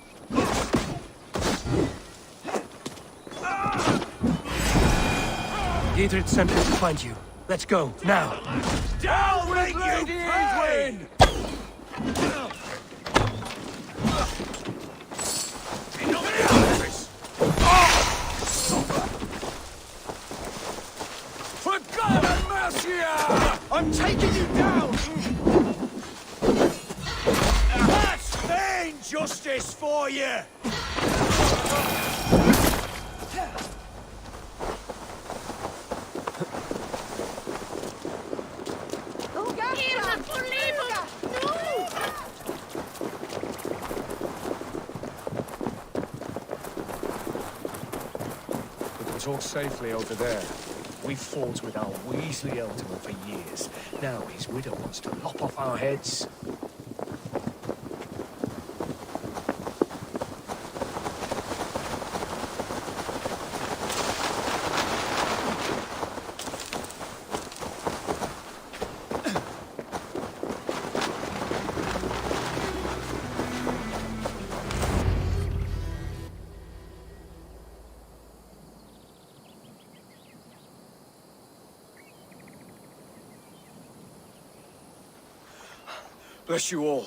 Giedrich sent us to find you. Let's go, now. Down with Lady Edwin! For God and Mercia! I'm taking you down! That's vain justice for you! We can talk safely over there. We fought with our Weasley Elderman for years. Now his widow wants to lop off our heads. Bless you all.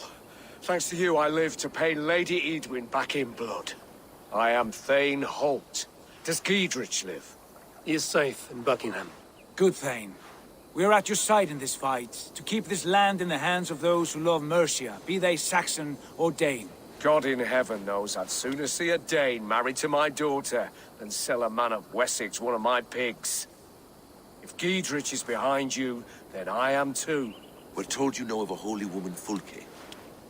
Thanks to you, I live to pay Lady Edwin back in blood. I am Thane Holt. Does Giedrich live? He is safe in Buckingham. Good, Thane. We are at your side in this fight, to keep this land in the hands of those who love Mercia, be they Saxon or Dane. God in heaven knows I'd sooner see a Dane married to my daughter than sell a man of Wessex one of my pigs. If Giedrich is behind you, then I am too. We're told you know of a holy woman, Fulke.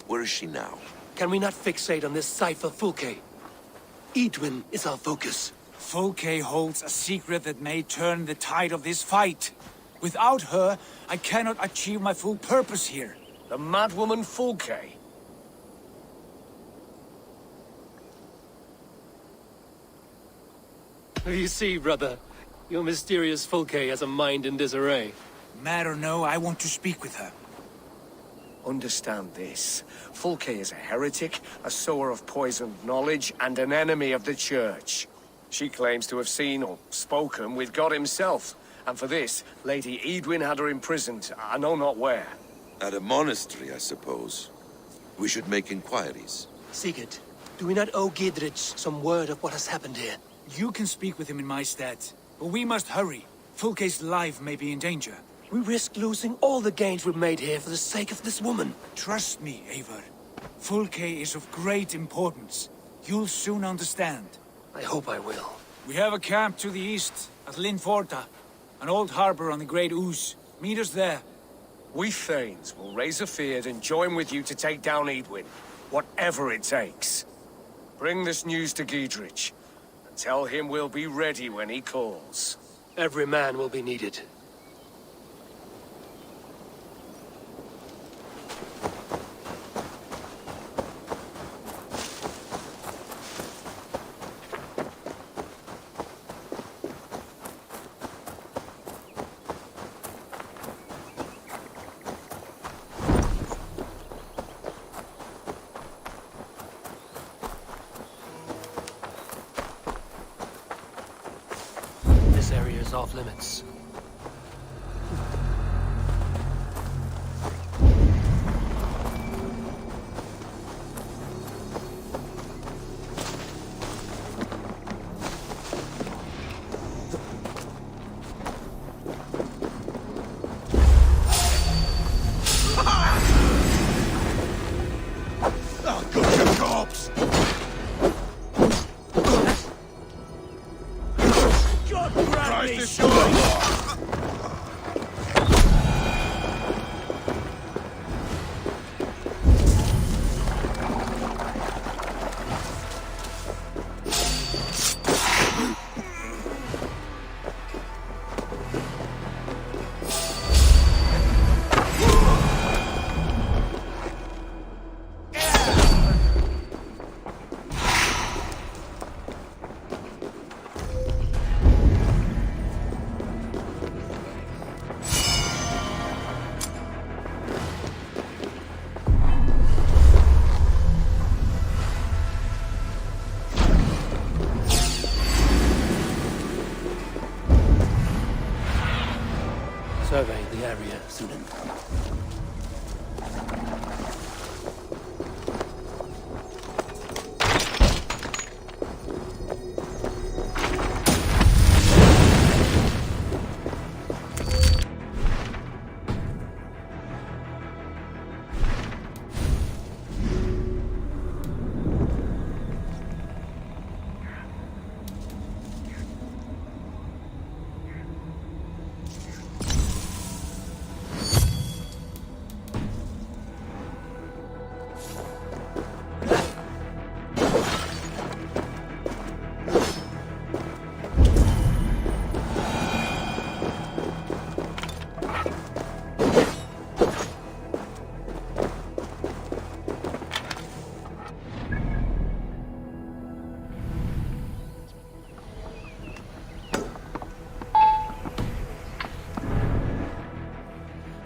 Where is she now? Can we not fixate on this cipher, Fulke? Edwin is our focus. Fulke holds a secret that may turn the tide of this fight. Without her, I cannot achieve my full purpose here. The madwoman Fulke? You see, brother, your mysterious Fulke has a mind in disarray. Mad or no, I want to speak with her. Understand this. Fulke is a heretic, a sower of poisoned knowledge, and an enemy of the Church. She claims to have seen or spoken with God himself. And for this, Lady Edwin had her imprisoned, I know not where. At a monastery, I suppose. We should make inquiries. Sigurd, do we not owe Giedrich some word of what has happened here? You can speak with him in my stead, but we must hurry. Fulke's life may be in danger. We risk losing all the gains we've made here for the sake of this woman. Trust me, Eivor. Fulke is of great importance. You'll soon understand. I hope I will. We have a camp to the east, at Linforta. An old harbor on the Great Ouse. Meet us there. We Thanes will raise a feard and join with you to take down Edwin. Whatever it takes. Bring this news to Giedrich. And tell him we'll be ready when he calls. Every man will be needed. This area is off limits. Survey the area, student.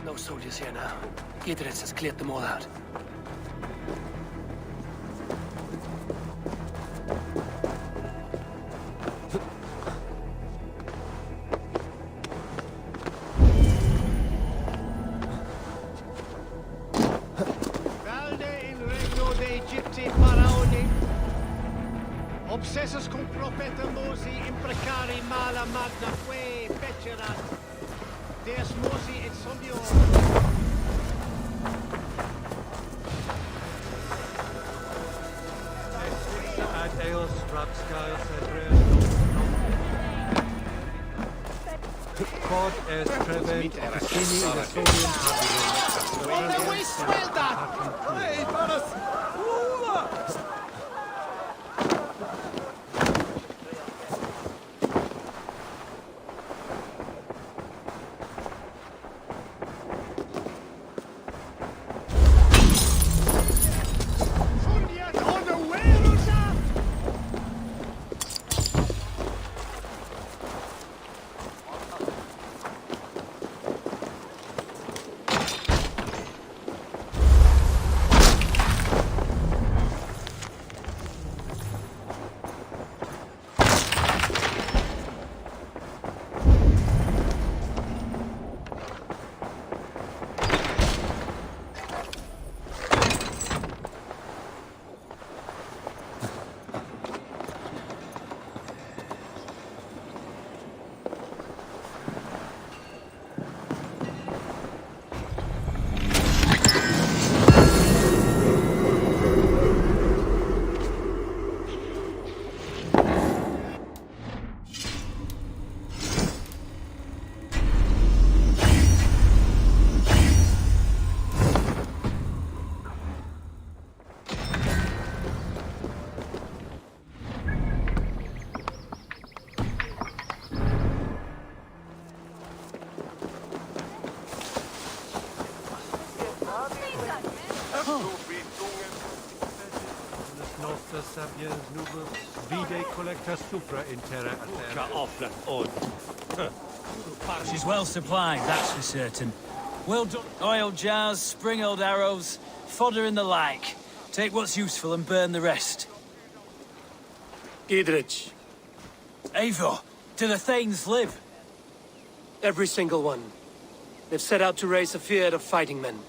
No soldiers here now. Gidritz has cleared them all out. Valde in regno dei Gipti faraoni. Obsessus cum profeta Mosi imprecari mala magna que fecerat. Deus Mosi et Sondior. Ad eos strapscales Quod est prevent officini in Estonian pavilion. On the way, swell that! Hey, brothers! Sapiens nubus vide collecta supra in terra She's well supplied, that's for certain. Well done. Oil jars, spring-oiled arrows, fodder and the like. Take what's useful and burn the rest. Gidritch. Eivor, do the Thanes live? Every single one. They've set out to raise a fear of fighting men.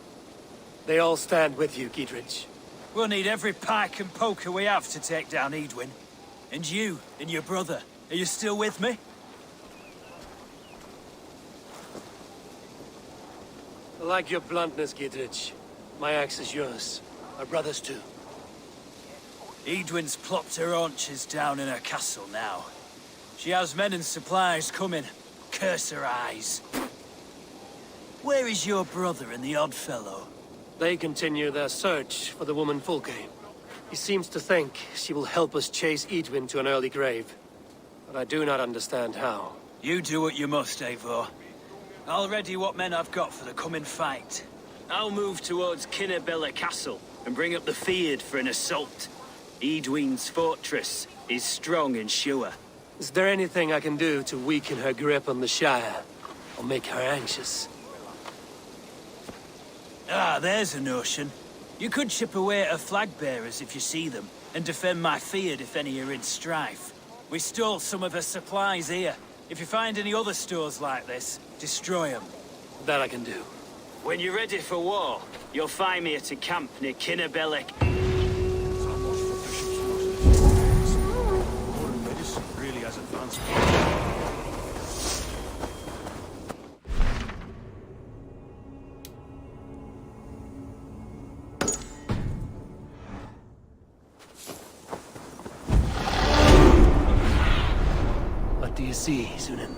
They all stand with you, Gidritch. We'll need every pike and poker we have to take down Edwin. And you, and your brother, are you still with me? I like your bluntness, Gidritch. My axe is yours. Our brother's too. Edwin's plopped her haunches down in her castle now. She has men and supplies coming. Curse her eyes. Where is your brother and the odd fellow? They continue their search for the woman Fulke. He seems to think she will help us chase Edwin to an early grave. But I do not understand how. You do what you must, Eivor. I'll ready what men I've got for the coming fight. I'll move towards Kinnabella Castle and bring up the Fyrd for an assault. Edwin's fortress is strong and sure. Is there anything I can do to weaken her grip on the Shire? Or make her anxious? Ah, there's a notion. You could chip away at her flag-bearers if you see them, and defend my Fyrd if any are in strife. We stole some of her supplies here. If you find any other stores like this, destroy them. That I can do. When you're ready for war, you'll find me at a camp near Kinnebellic. Modern medicine really has advanced. What do you see, Sunan?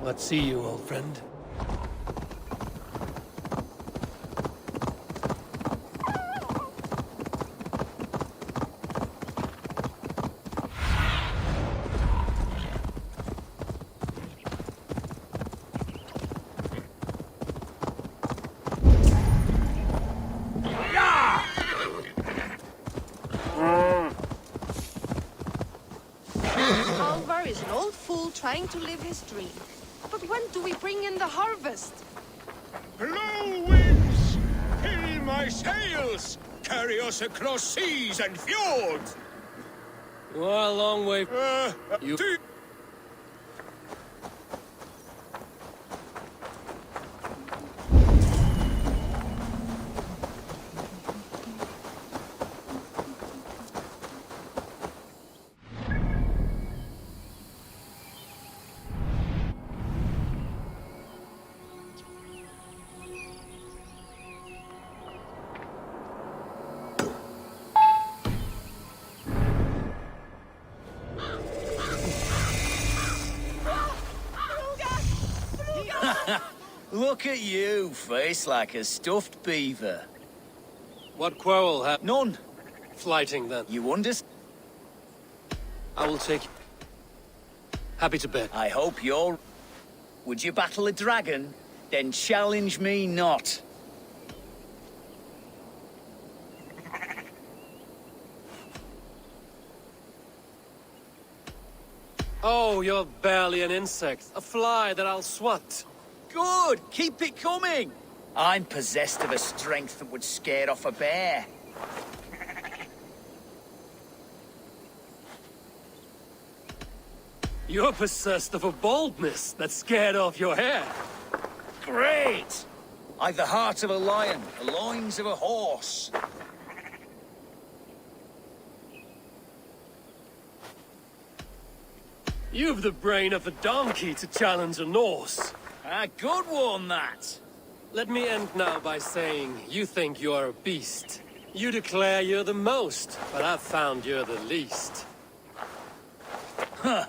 Let's see you, old friend. Alvar is an old fool trying to live his dream. But when do we bring in the harvest? Blow winds! Fill my sails! Carry us across seas and fjords! Well, a long way. You. Look at you, face like a stuffed beaver. What quarrel have? None. Flighting, then. You understand? I will take... Happy to bet. I hope you're... Would you battle a dragon? Then challenge me not. Oh, you're barely an insect. A fly that I'll swat. Good! Keep it coming! I'm possessed of a strength that would scare off a bear. You're possessed of a boldness that scared off your hair. Great! I've the heart of a lion, the loins of a horse. You've the brain of a donkey to challenge a Norse. A good one, that. Let me end now by saying you think you're a beast. You declare you're the most, but I've found you're the least. Huh.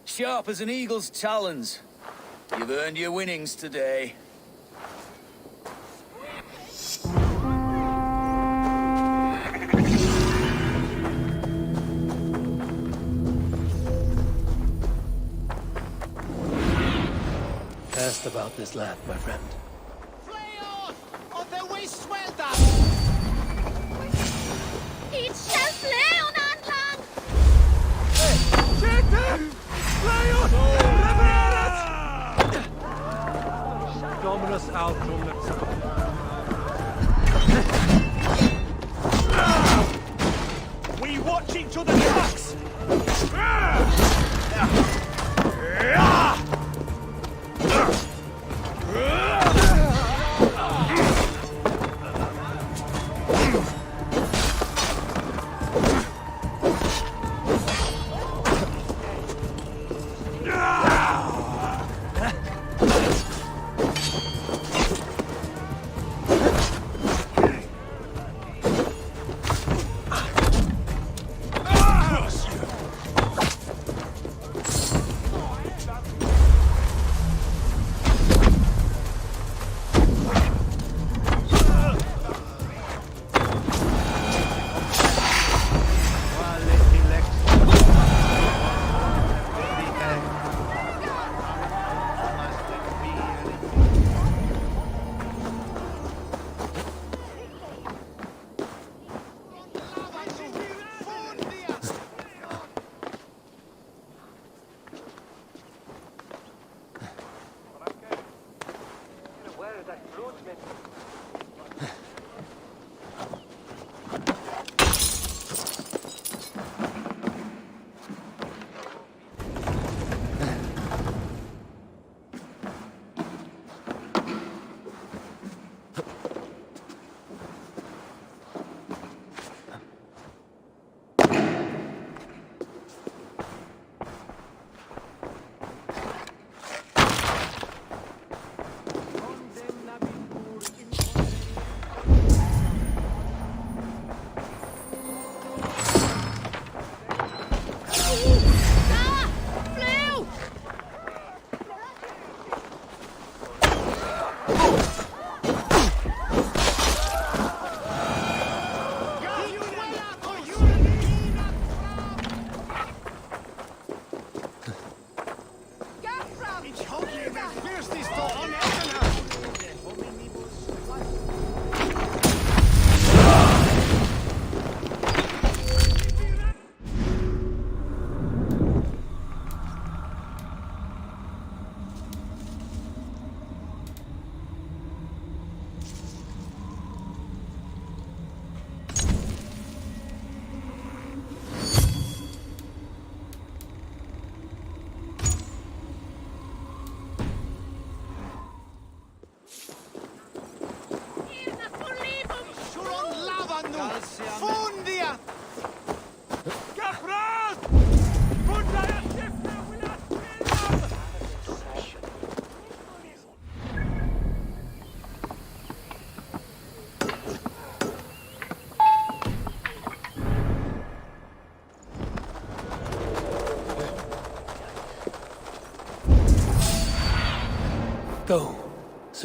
Sharp as an eagle's talons. You've earned your winnings today. Asked about this land, my friend. Of the waste welder! It shall slay on Anland! Take them! Slay us! Dominus Altrum We watch each other's backs!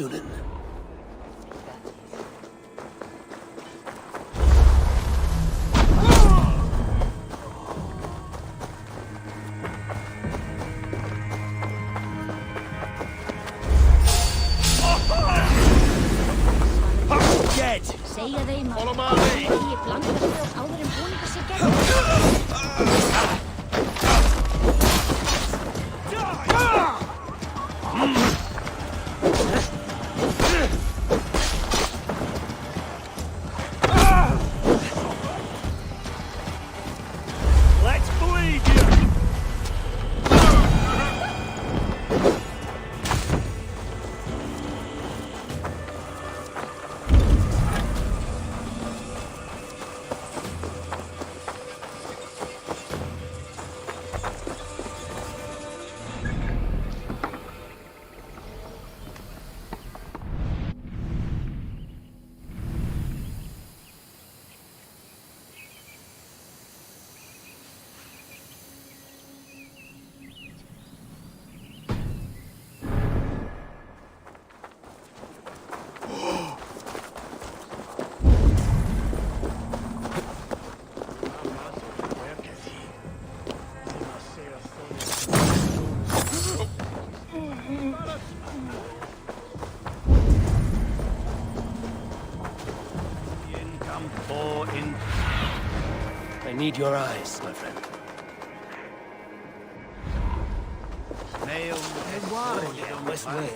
Sunin. Dead! Segja þeim Follow my að lead. ég blanda sig áður en búningur sig gegn. Let's bleed you! I need your eyes, my friend. This way.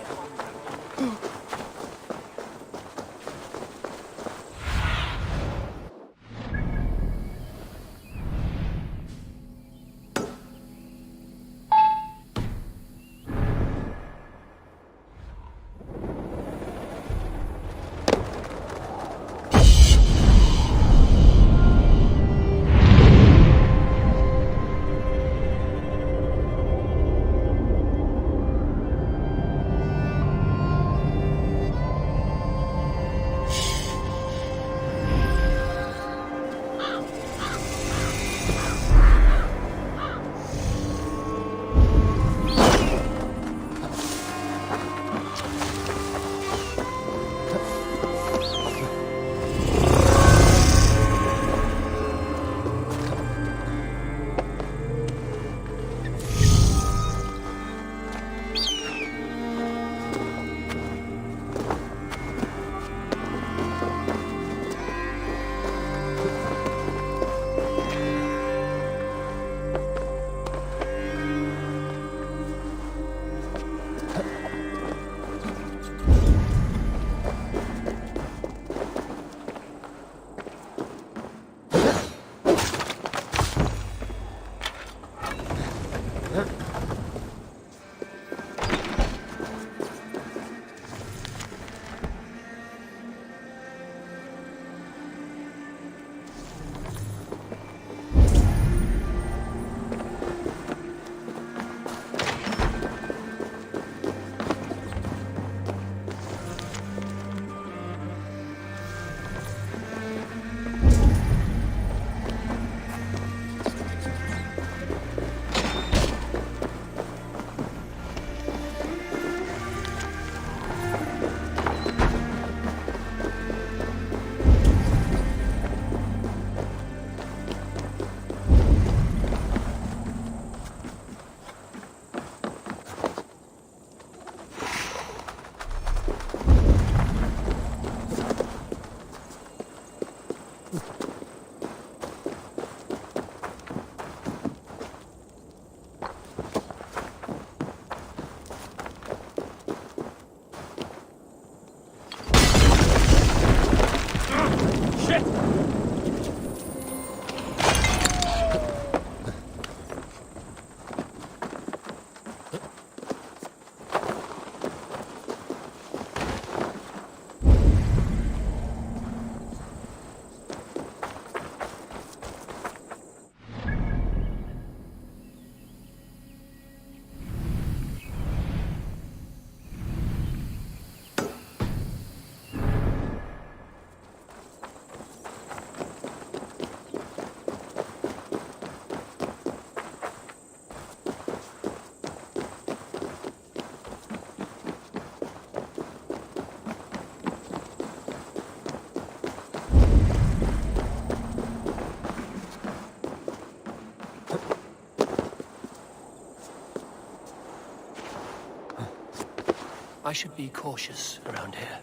should be cautious around here.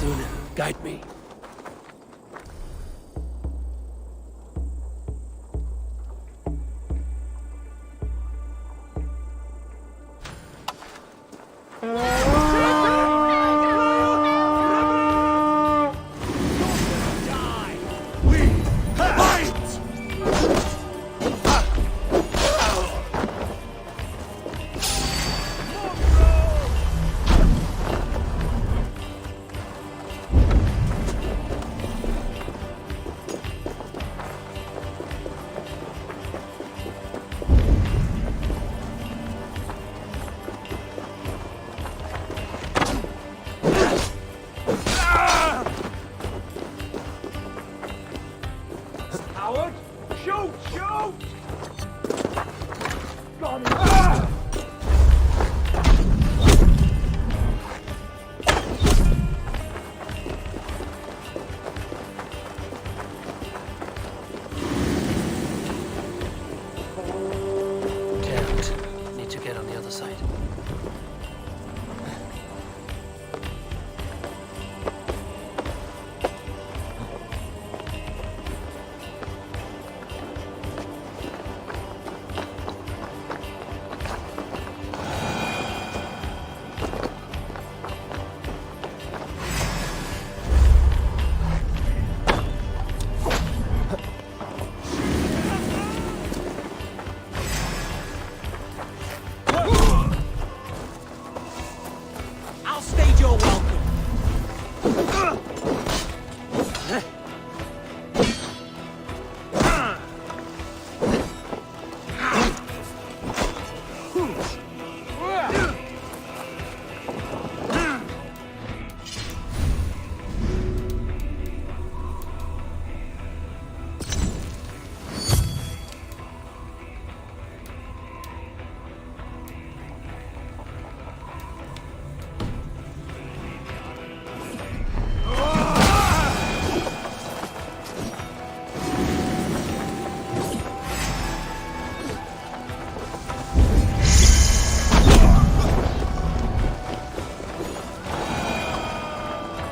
Thunin, guide me. Howard! Shoot! Shoot! Got him! Can't. Need to get on the other side. I'll stage your welcome.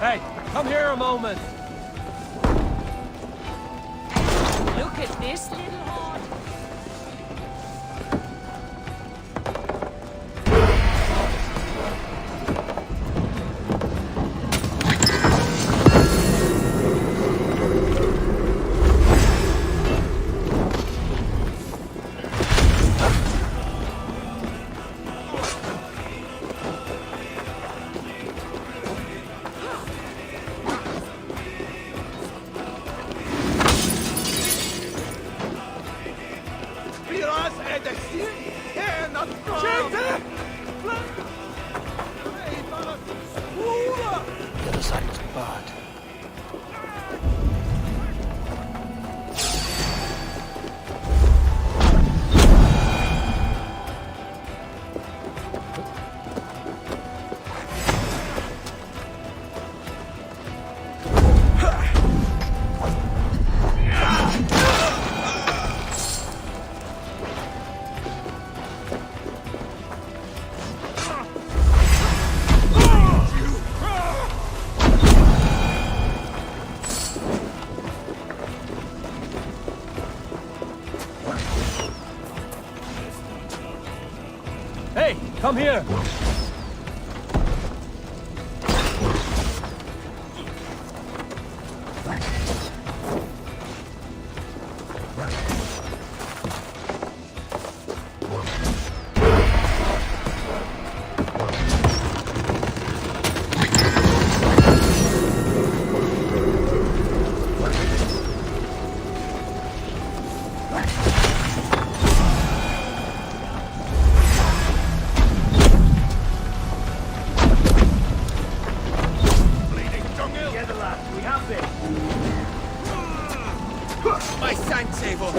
Hey, come here a moment. Look at this little heart. The other side was barred. Hey, come here. My Sanctable!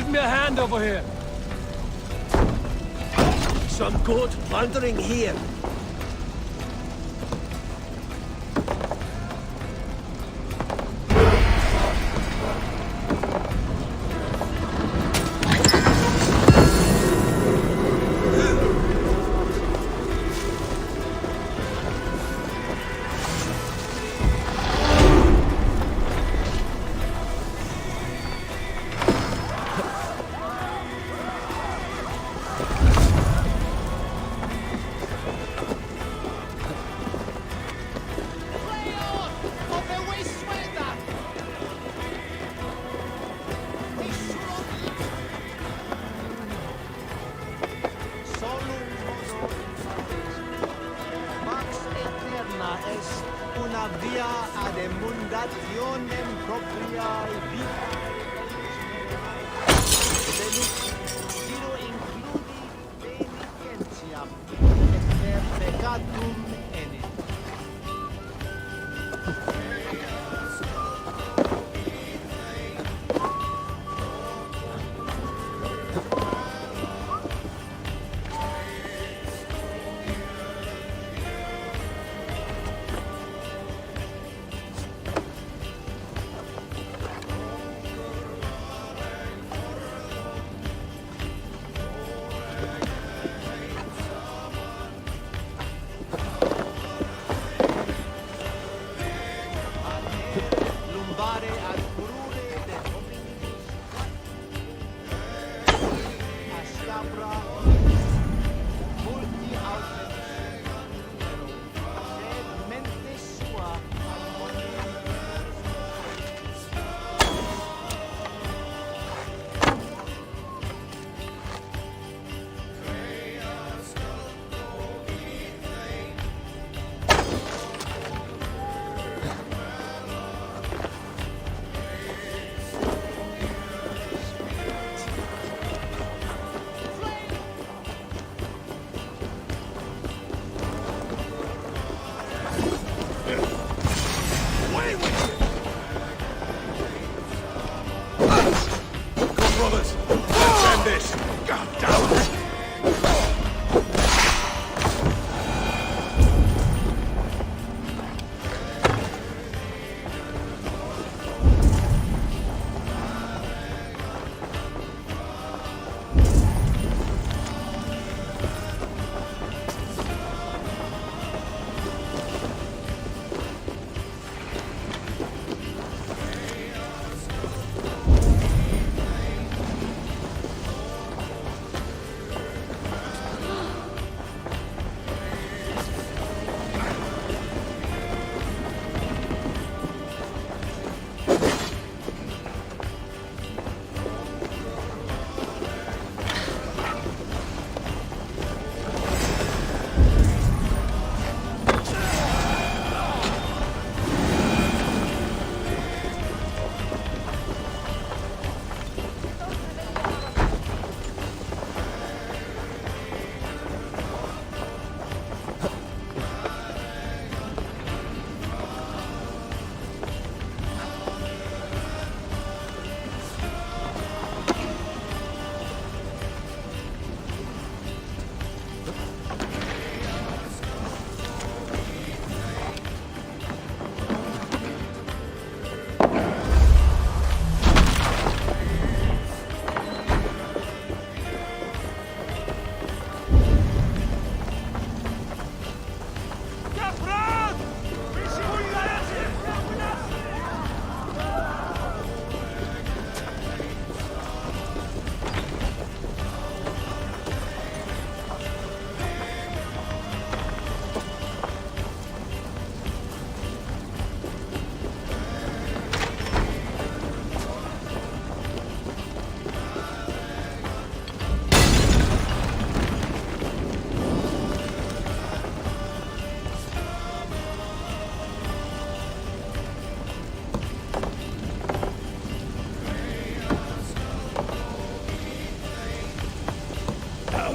Give me a hand over here. Some good plundering here. Una via ad emundationem propriae vitae. Giro includi penitentiam et per peccatum enim.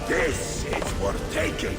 This is worth taking.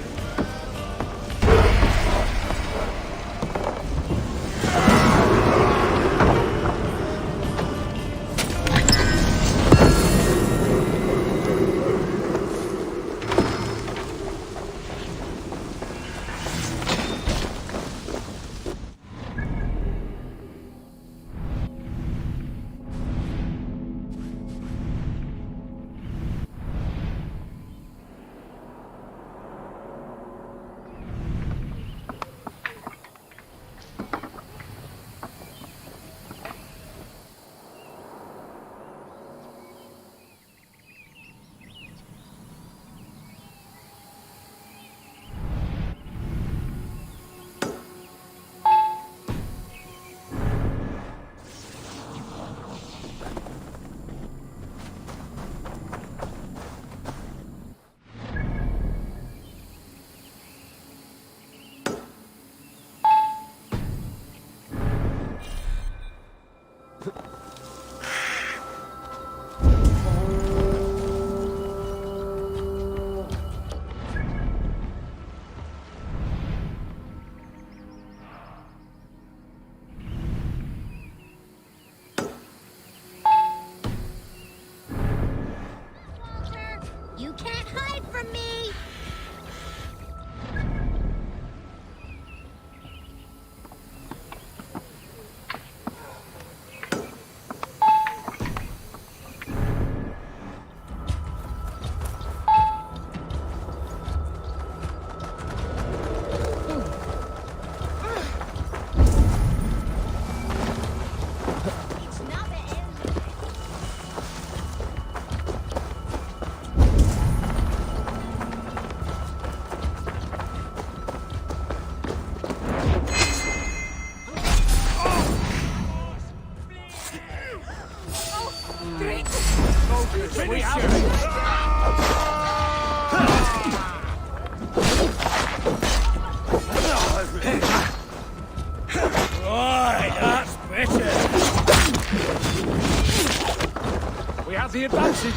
have the advantage.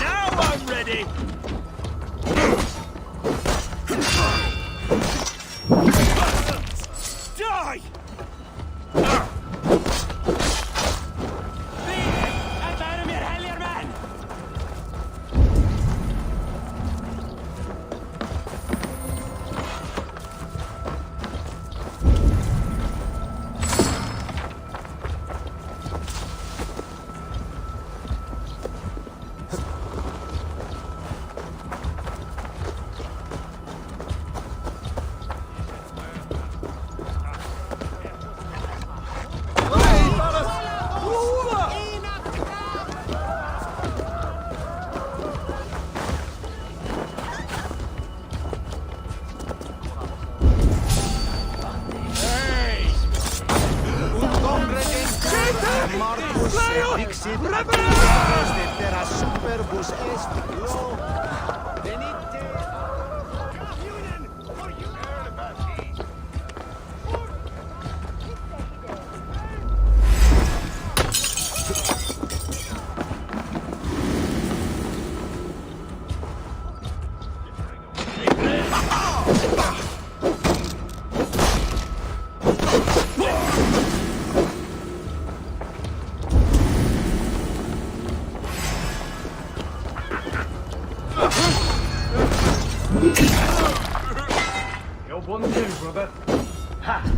Now I'm ready! Die! You're one too, brother. Ha!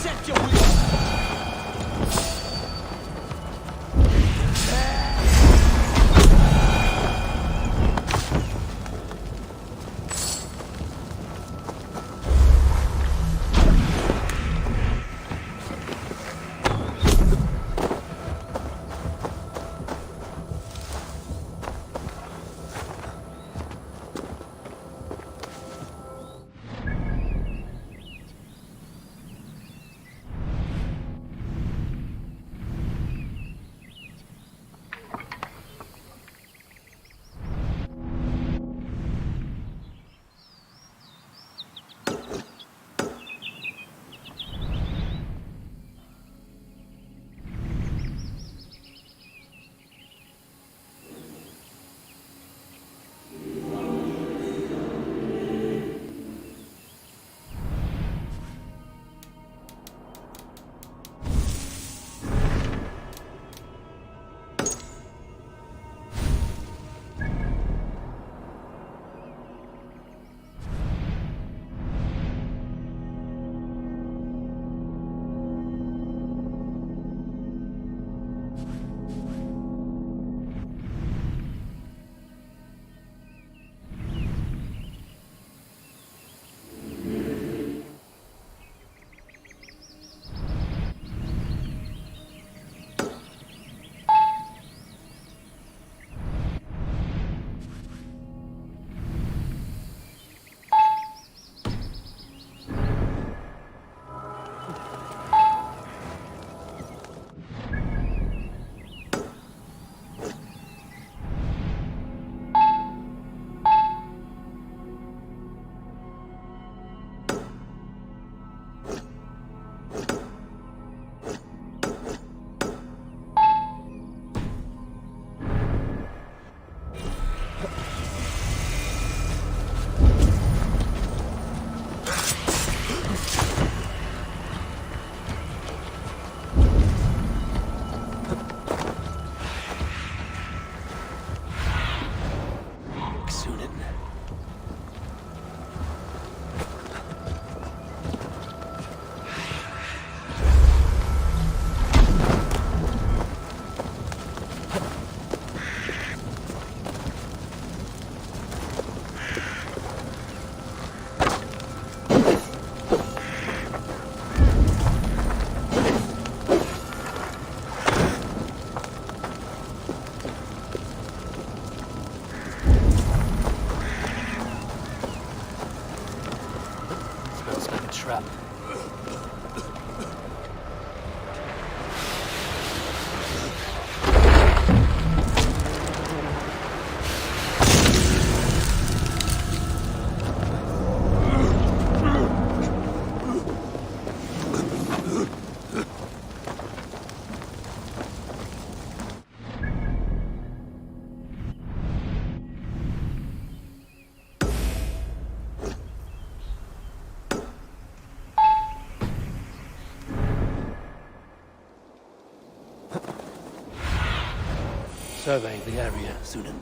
Accept your wish. trap. Surveying the area, Sunan.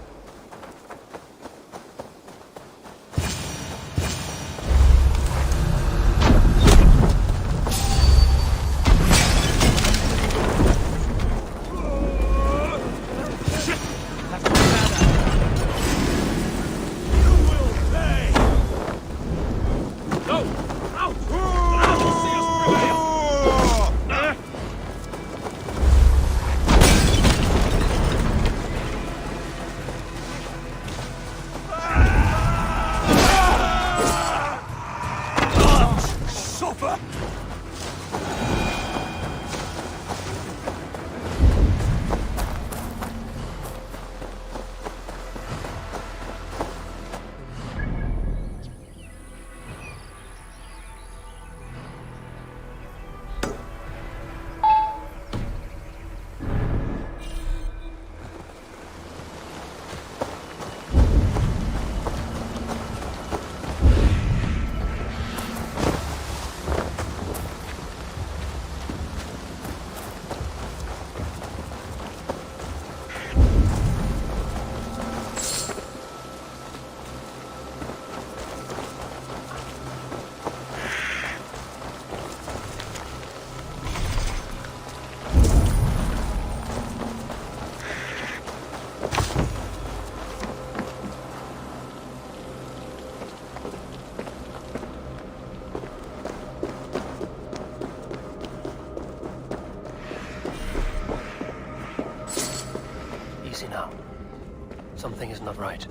Something is not right.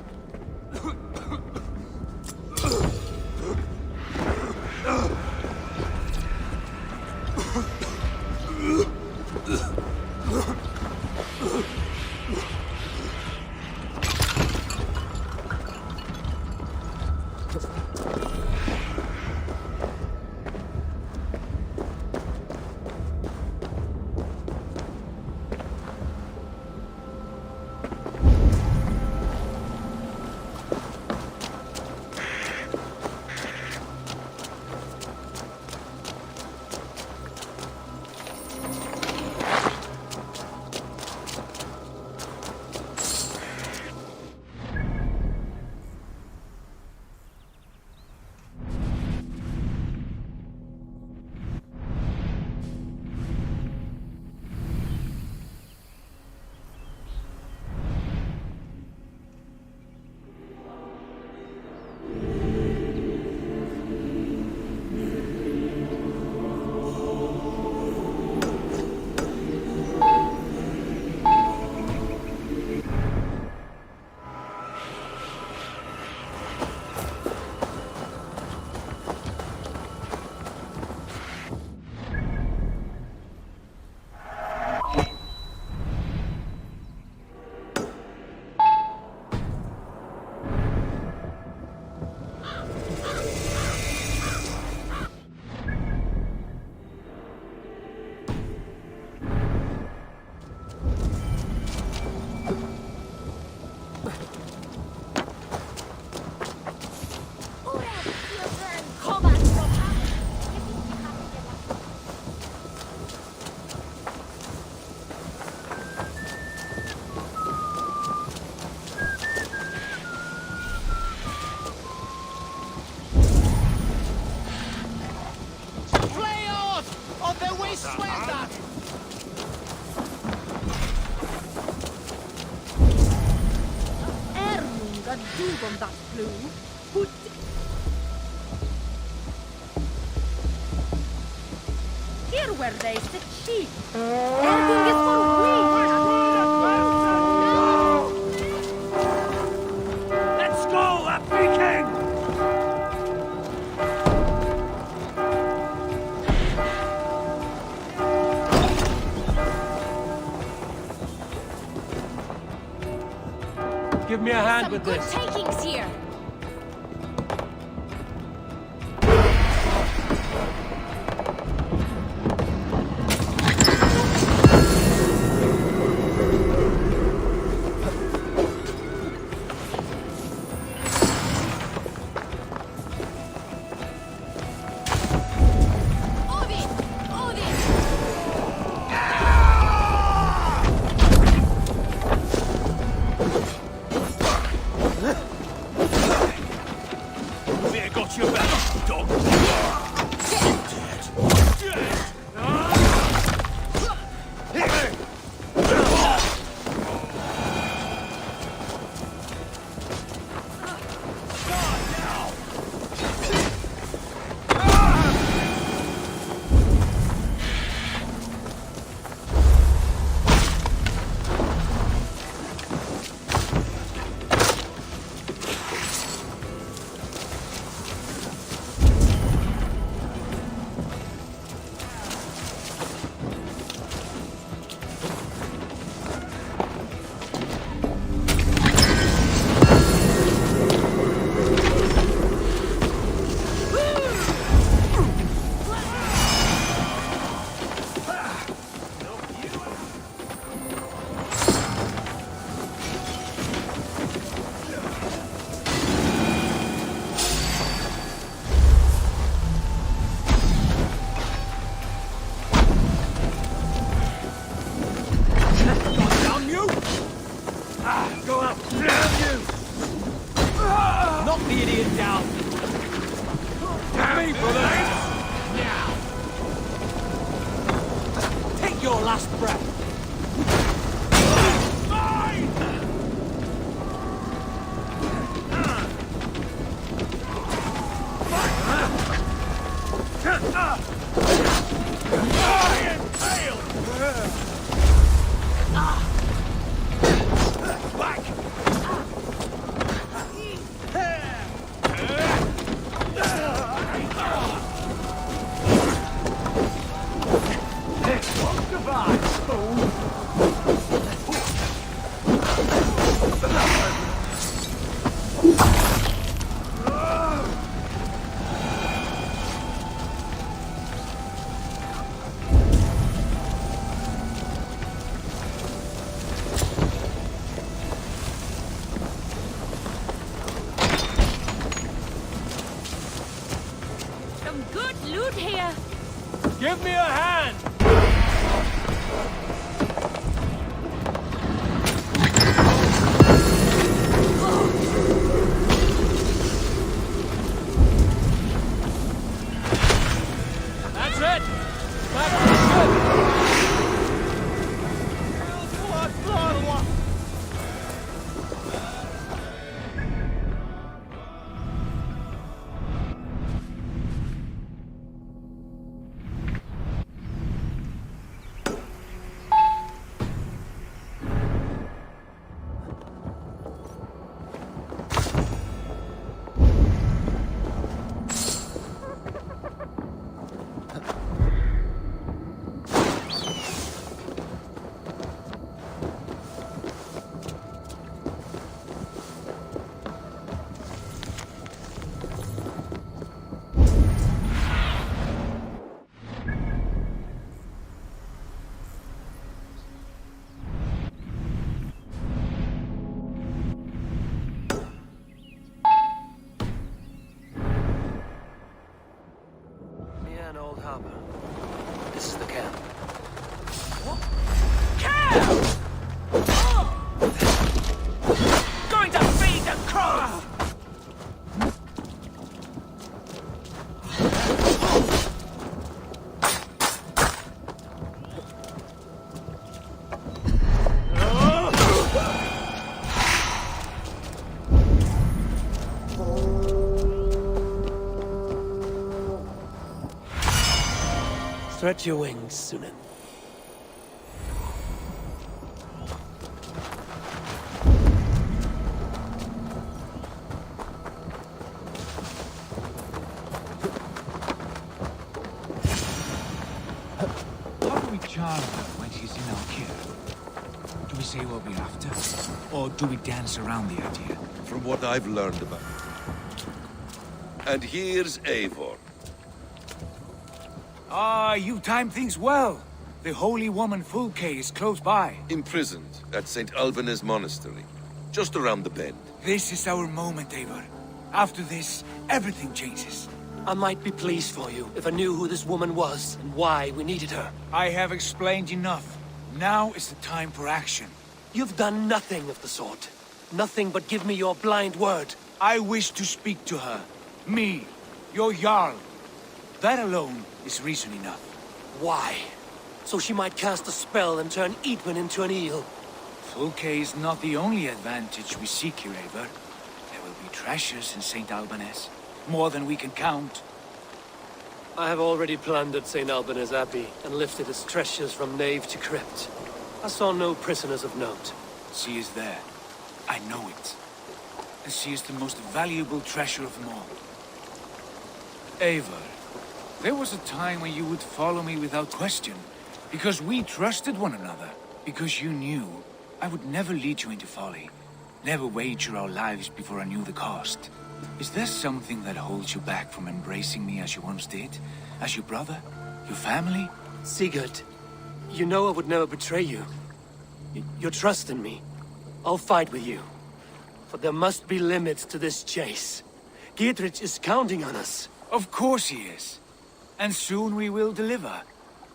Here where they sit sheep. Let's go, a Viking! Give me a hand Some with good this. takings here. loot here. Give me a hand! That's it! Back to the ship! This is the camp. Camp! Going to feed the crows! Stretch your wings, Sunan. How do we charm her when she's in our care? Do we say what we're after? Or do we dance around the idea? From what I've learned about. And here's Eivor. Ah, you timed things well. The holy woman Fulke is close by. Imprisoned at St. Alban's Monastery. Just around the bend. This is our moment, Eivor. After this, everything changes. I might be pleased for you if I knew who this woman was and why we needed her. I have explained enough. Now is the time for action. You've done nothing of the sort. Nothing but give me your blind word. I wish to speak to her. Me, your Jarl. That alone is reason enough. Why? So she might cast a spell and turn Eadwin into an eel. Fulke is not the only advantage we seek here, Eivor. There will be treasures in St. Alban's. More than we can count. I have already plundered St. Alban's Abbey and lifted its treasures from nave to crypt. I saw no prisoners of note. She is there. I know it. And she is the most valuable treasure of them all. Eivor, there was a time when you would follow me without question. Because we trusted one another. Because you knew I would never lead you into folly. Never wager our lives before I knew the cost. Is there something that holds you back from embracing me as you once did? As your brother? Your family? Sigurd, you know I would never betray you. Your trust in me. I'll fight with you. But there must be limits to this chase. Giedrich is counting on us. Of course he is. And soon we will deliver.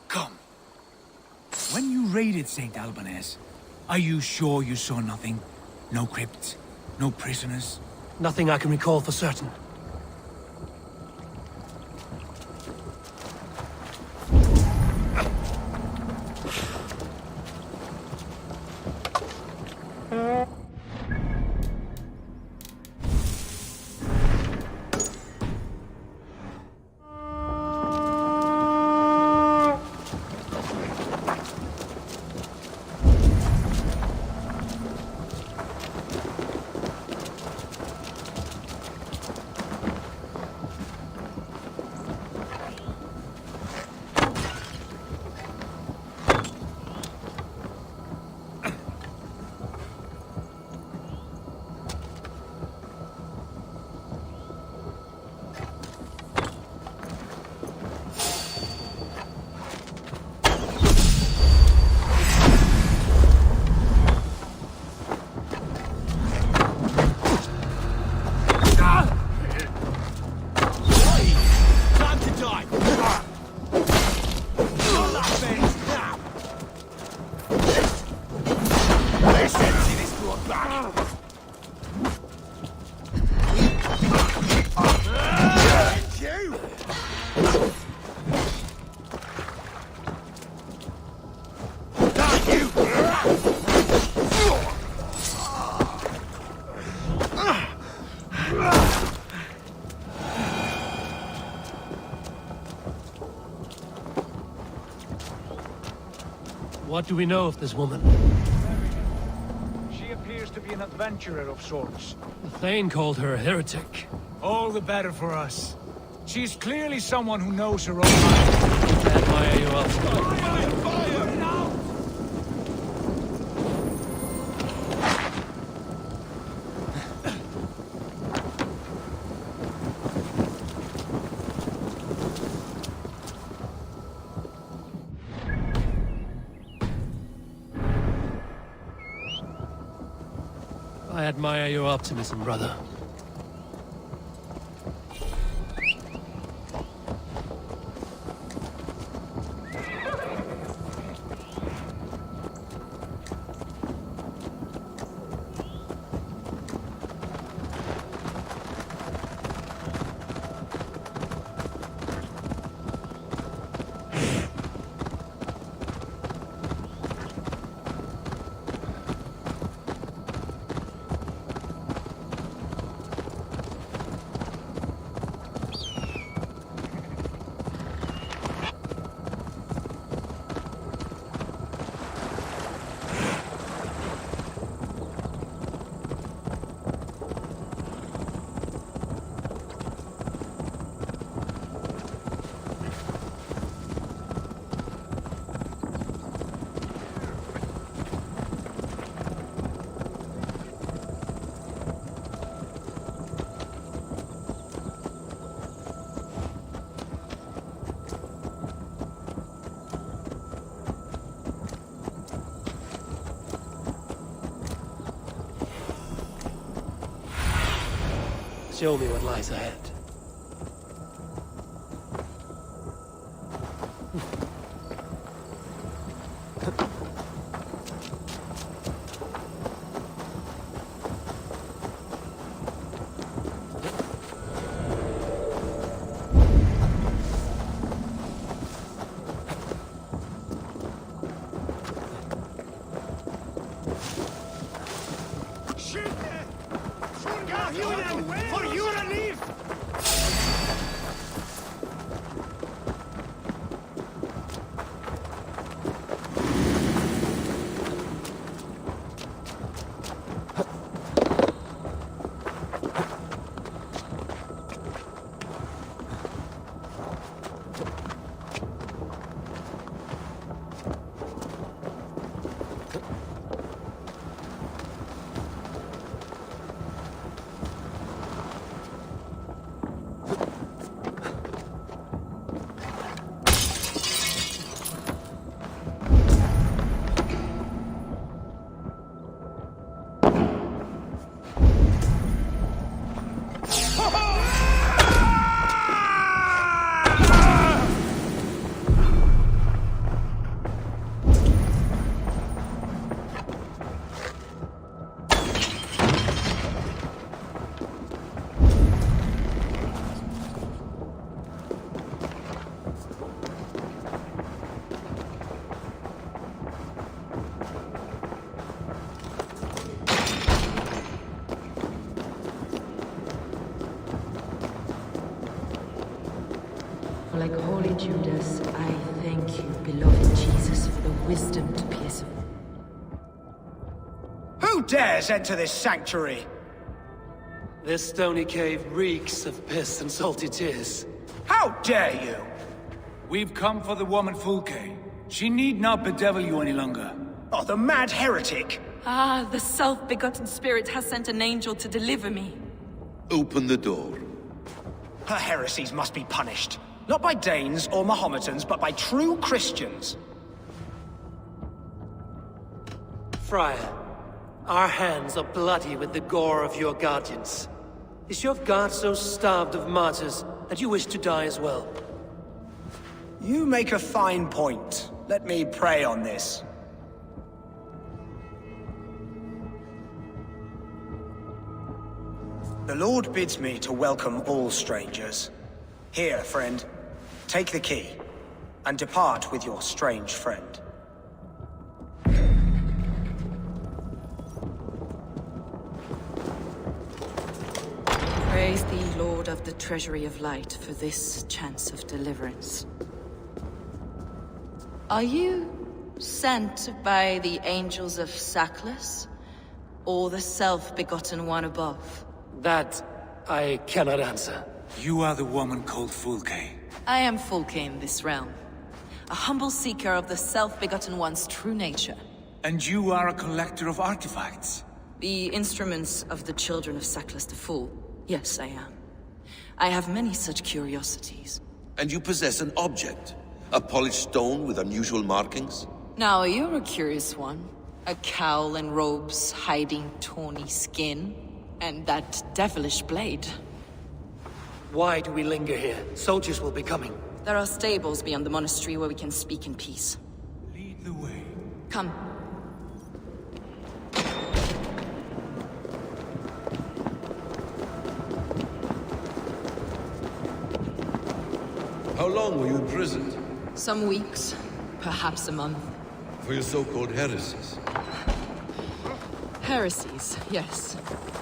Come. When you raided St. Alban's, are you sure you saw nothing? No crypts? No prisoners? Nothing I can recall for certain. What do we know of this woman? She appears to be an adventurer of sorts. The Thane called her a heretic. All the better for us. She's clearly someone who knows her own mind. I admire your optimism. I admire your optimism, brother. Show me what lies ahead. Like holy Judas, I thank you, beloved Jesus, for the wisdom to pierce. Who dares enter this sanctuary? This stony cave reeks of piss and salty tears. How dare you? We've come for the woman Fulke. She need not bedevil you any longer. Oh, the mad heretic! Ah, the self-begotten spirit has sent an angel to deliver me. Open the door. Her heresies must be punished. Not by Danes or Mohammedans, but by true Christians. Friar, our hands are bloody with the gore of your guardians. Is your God so starved of martyrs that you wish to die as well? You make a fine point. Let me pray on this. The Lord bids me to welcome all strangers. Here, friend, take the key, and depart with your strange friend. Praise thee, Lord of the Treasury of Light, for this chance of deliverance. Are you Sent by the angels of Saklas? Or the self-begotten one above? That I cannot answer. You are the woman called Fulke. I am Fulke in this realm. A humble seeker of the self-begotten one's true nature. And you are a collector of artifacts? The instruments of the children of Saklas the Fool. Yes, I am. I have many such curiosities. And you possess an object? A polished stone with unusual markings? Now, you're a curious one. A cowl and robes hiding tawny skin. And that devilish blade. Why do we linger here? Soldiers will be coming. There are stables beyond the monastery where we can speak in peace. Lead the way. Come. How long were you imprisoned? Some weeks, perhaps a month. For your so-called heresies? Heresies, yes.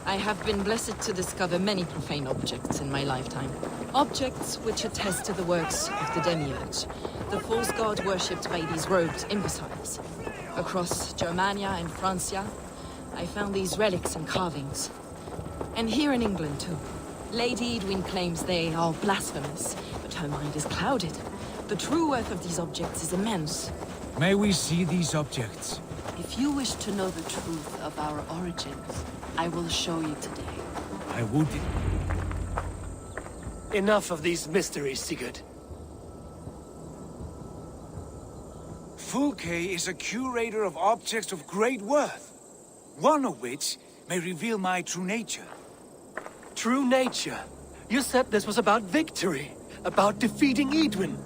I have been blessed to discover many profane objects in my lifetime. Objects which attest to the works of the Demiurge, the false god worshipped by these robed imbeciles. Across Germania and Francia, I found these relics and carvings. And here in England, too. Lady Edwin claims they are blasphemous, but her mind is clouded. The true worth of these objects is immense. May we see these objects? If you wish to know the truth of our origins, I will show you today. I would... Enough of these mysteries, Sigurd. Fulke is a curator of objects of great worth, one of which may reveal my true nature. True nature? You said this was about victory, about defeating Edwin.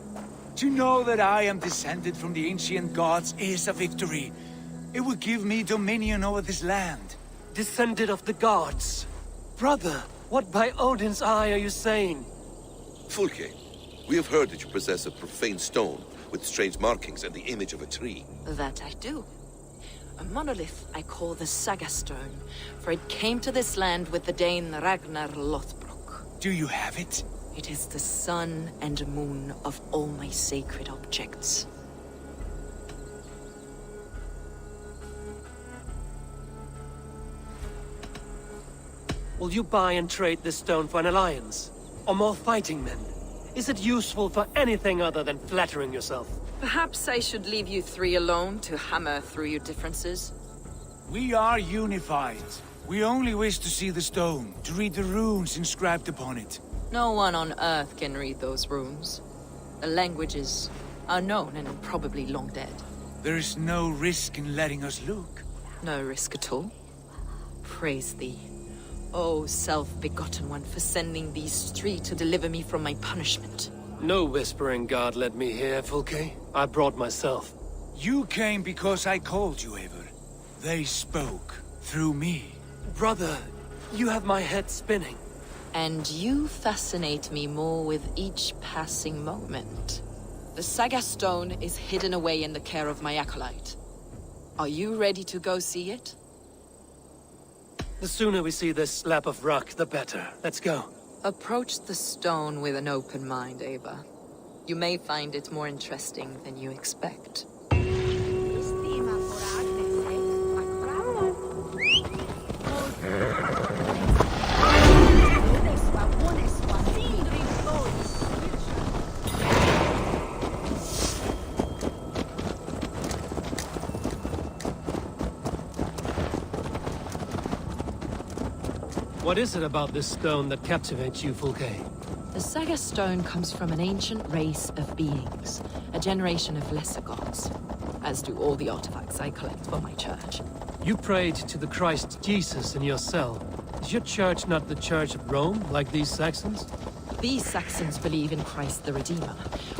To know that I am descended from the ancient gods is a victory. It would give me dominion over this land. Descended of the gods? Brother, what by Odin's eye are you saying? Fulke, we have heard that you possess a profane stone with strange markings and the image of a tree. That I do. A monolith I call the Saga Stone, for it came to this land with the Dane Ragnar Lothbrok. Do you have it? It is the sun and moon of all my sacred objects. Will you buy and trade this stone for an alliance? Or more fighting men? Is it useful for anything other than flattering yourself? Perhaps I should leave you three alone to hammer through your differences. We are unified. We only wish to see the stone, to read the runes inscribed upon it. No one on Earth can read those runes. The languages are known and probably long dead. There is no risk in letting us look. No risk at all. Praise thee, O self-begotten one, for sending these three to deliver me from my punishment. No whispering god led me here, Fulke. I brought myself. You came because I called you, Eivor. They spoke through me. Brother, you have my head spinning. And you fascinate me more with each passing moment. The Saga Stone is hidden away in the care of my acolyte. Are you ready to go see it? The sooner we see this slab of rock, the better. Let's go. Approach the stone with an open mind, Eivor. You may find it more interesting than you expect. What is it about this stone that captivates you, Fulke? The Saga Stone comes from an ancient race of beings, a generation of lesser gods, as do all the artifacts I collect for my church. You prayed to the Christ Jesus in your cell. Is your church not the Church of Rome, like these Saxons? These Saxons believe in Christ the Redeemer,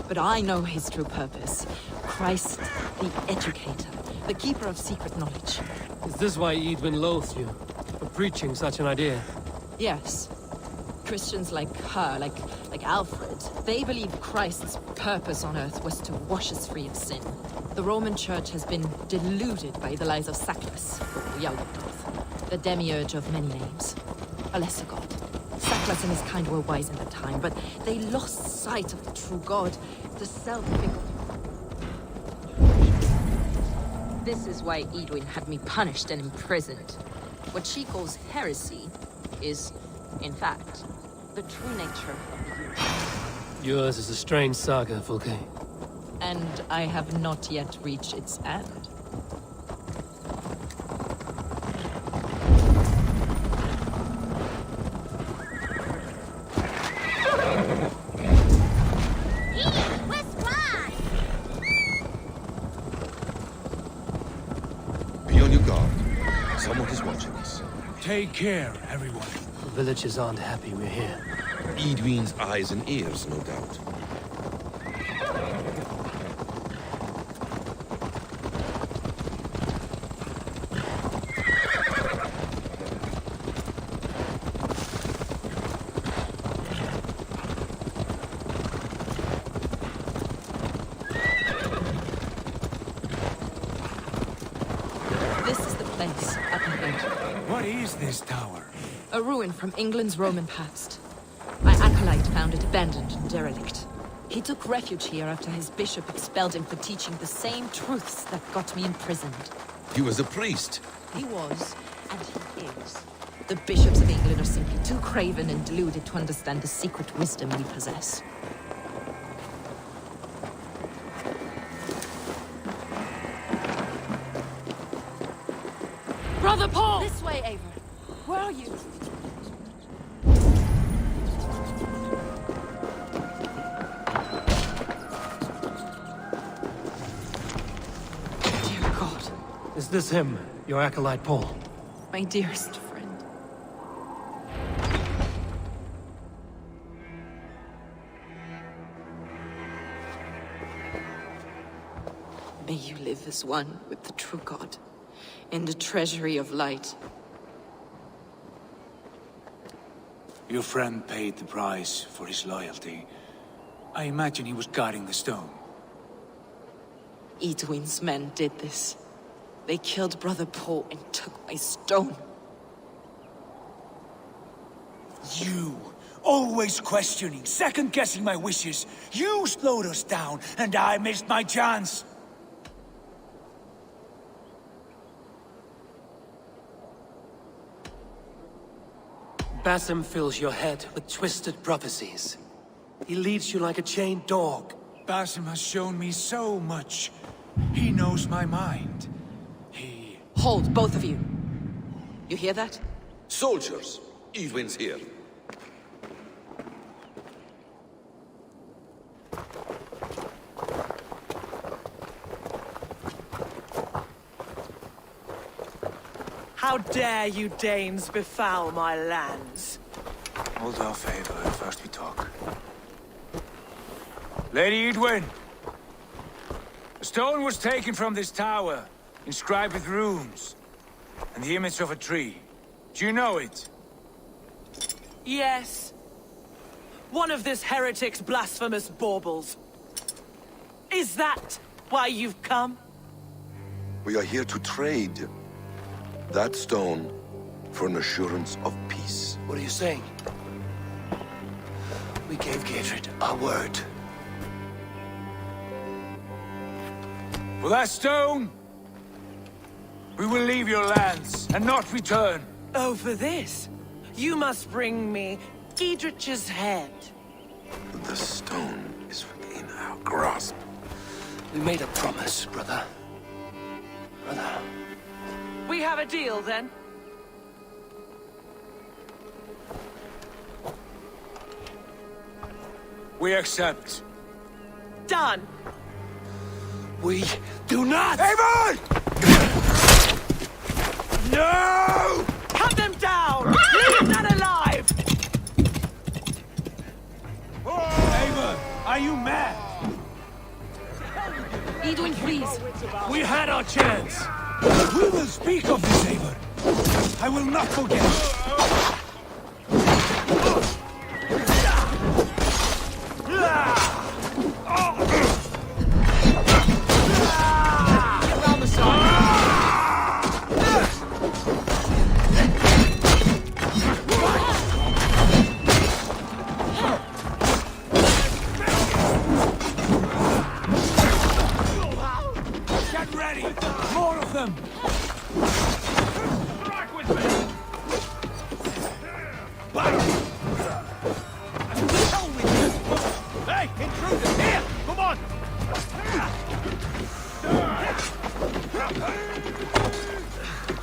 but I know his true purpose. Christ the Educator, the keeper of secret knowledge. Is this why Edwin loathed you, for preaching such an idea? Yes. Christians like her, like Alfred, they believe Christ's purpose on earth was to wash us free of sin. The Roman Church has been deluded by the lies of Saklas, or Yaldabaoth, the demiurge of many names. A lesser god. Saklas and his kind were wise in their time, but they lost sight of the true god, the self-begotten. This is why Edwin had me punished and imprisoned. What she calls heresy is, in fact, the true nature of the universe. Yours is a strange saga, Fulke. And I have not yet reached its end. Be on your guard. Someone is watching us. Take care, everyone. The villagers aren't happy we're here. Edwin's eyes and ears, no doubt. This is the place up ahead. What is this tower? A ruin from England's Roman past. My acolyte found it abandoned and derelict. He took refuge here after his bishop expelled him for teaching the same truths that got me imprisoned. He was a priest. He was, and he is. The bishops of England are simply too craven and deluded to understand the secret wisdom we possess. Brother Paul! This way, Eivor. Where are you? Dear God. Is this him, your acolyte Paul? My dearest friend. May you live as one with the true God, in the treasury of light. Your friend paid the price for his loyalty. I imagine he was guarding the stone. Edwin's men did this. They killed Brother Paul and took my stone. You, always questioning, second-guessing my wishes. You slowed us down, and I missed my chance. Basim fills your head with twisted prophecies. He leads you like a chained dog. Basim has shown me so much. He knows my mind. Hold, both of you. You hear that? Soldiers, Edwin's here. How dare you Danes befoul my lands? Hold off, Eivor. First we talk. Lady Edwin! A stone was taken from this tower, inscribed with runes, and the image of a tree. Do you know it? Yes. One of this heretic's blasphemous baubles. Is that why you've come? We are here to trade. That stone for an assurance of peace. What are you saying? We gave Gatred our word. For that stone, we will leave your lands and not return. Oh, for this? You must bring me Giedrich's head. The stone is within our grasp. We made a promise, brother. Brother. We have a deal, then? We accept. Done. We do not! Eivor! No! Cut them down! Leave none alive! Eivor, are you mad? Edwin, please. We had our chance. We will speak of this, Eivor. I will not forget. Get ready! More of them! Strike with me! Hey, intruders, here! Come on!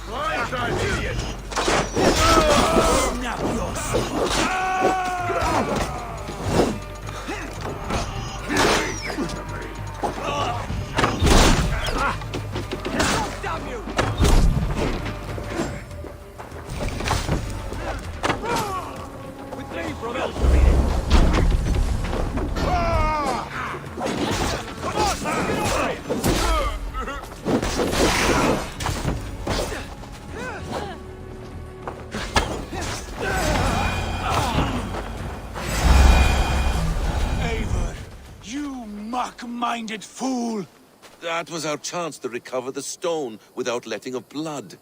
Blindside, idiot! Now you're Damn you! With me, brother! Come on, get over here! Eivor, you mock-minded fool! That was our chance to recover the stone without letting of blood.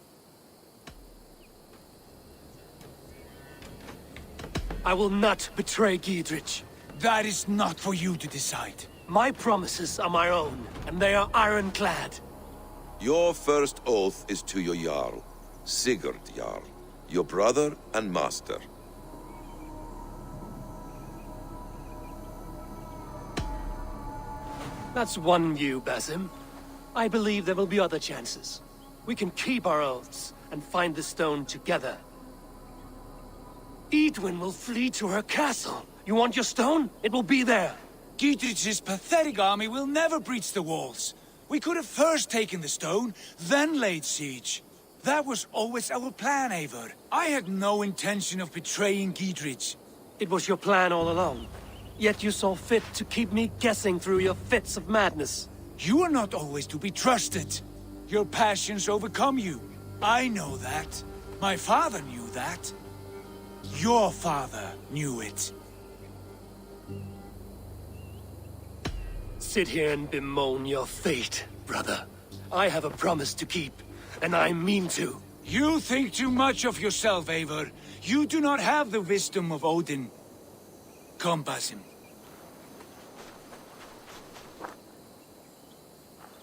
I will not betray Giedrich. That is not for you to decide. My promises are my own, and they are ironclad. Your first oath is to your Jarl, Sigurd Jarl, your brother and master. That's one view, Basim. I believe there will be other chances. We can keep our oaths and find the stone together. Edwin will flee to her castle. You want your stone? It will be there. Giedrich's pathetic army will never breach the walls. We could have first taken the stone, then laid siege. That was always our plan, Eivor. I had no intention of betraying Giedrich. It was your plan all along. Yet you saw fit to keep me guessing through your fits of madness. You are not always to be trusted. Your passions overcome you. I know that. My father knew that. Your father knew it. Sit here and bemoan your fate, brother. I have a promise to keep, and I mean to. You think too much of yourself, Eivor. You do not have the wisdom of Odin. Come, Basim.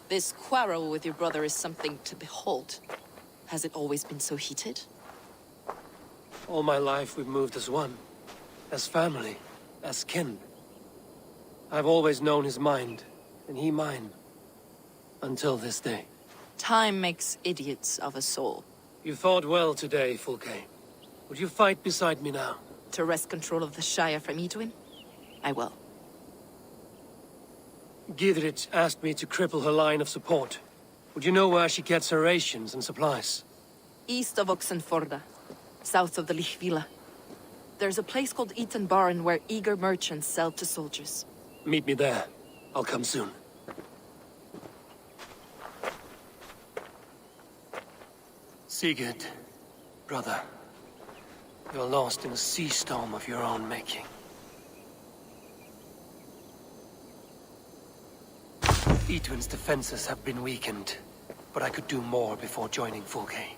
This quarrel with your brother is something to behold. Has it always been so heated? All my life we've moved as one. As family. As kin. I've always known his mind, and he mine. Until this day. Time makes idiots of us all. You fought well today, Fulke. Would you fight beside me now? To wrest control of the Shire from Edwin? I will. Giedrich asked me to cripple her line of support. Would you know where she gets her rations and supplies? East of Oxenforda, south of the Lichvila. There's a place called Eaton Barn where eager merchants sell to soldiers. Meet me there. I'll come soon. Sigurd, brother. You're lost in a sea storm of your own making. Edwin's defenses have been weakened, but I could do more before joining Fulke.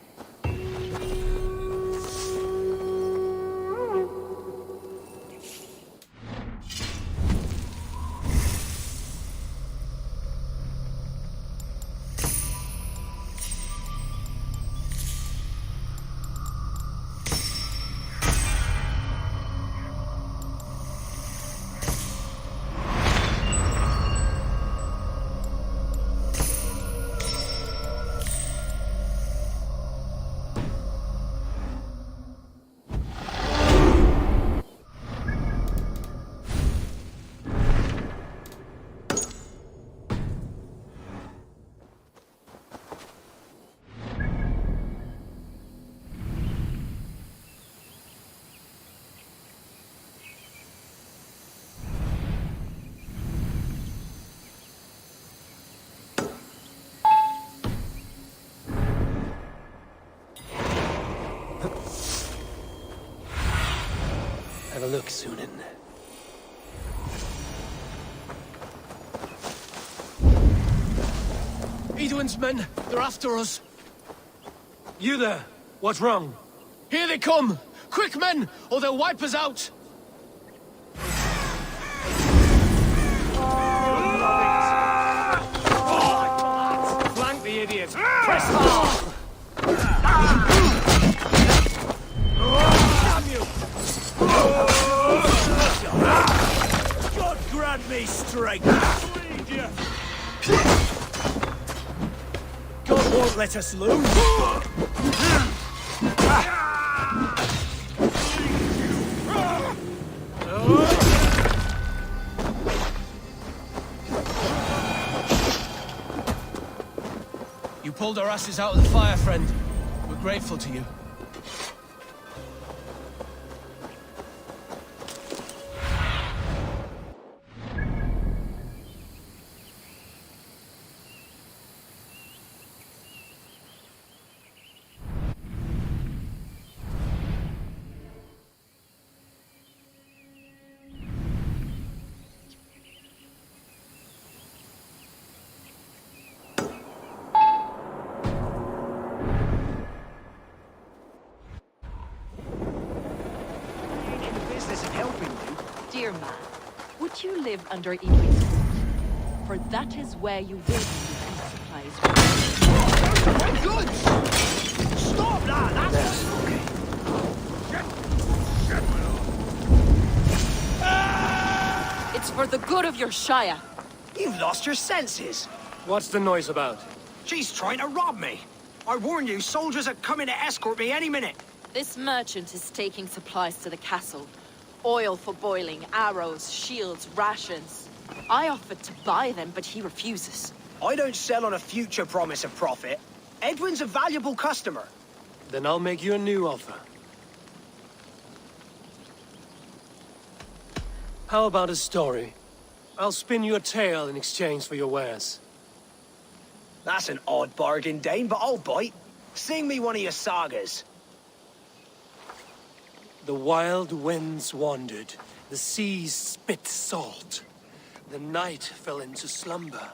Have a look, Sunan. Edwin's men, they're after us. You there, what's wrong? Here they come! Quick, men, or they'll wipe us out! Flank the idiots! Press hard! Damn you! God grant me strength! God won't let us lose! You pulled our asses out of the fire, friend. We're grateful to you. Dear man, would you live under Edwin's roof? For that is where you will be with supplies. My goods! Stop that! That's okay. It's for the good of your Shire. You've lost your senses. What's the noise about? She's trying to rob me. I warn you, soldiers are coming to escort me any minute. This merchant is taking supplies to the castle. Oil for boiling, arrows, shields, rations. I offered to buy them, but he refuses. I don't sell on a future promise of profit. Edwin's a valuable customer. Then I'll make you a new offer. How about a story? I'll spin you a tale in exchange for your wares. That's an odd bargain, Dane, but I'll bite. Sing me one of your sagas. The wild winds wandered, the seas spit salt. The night fell into slumber.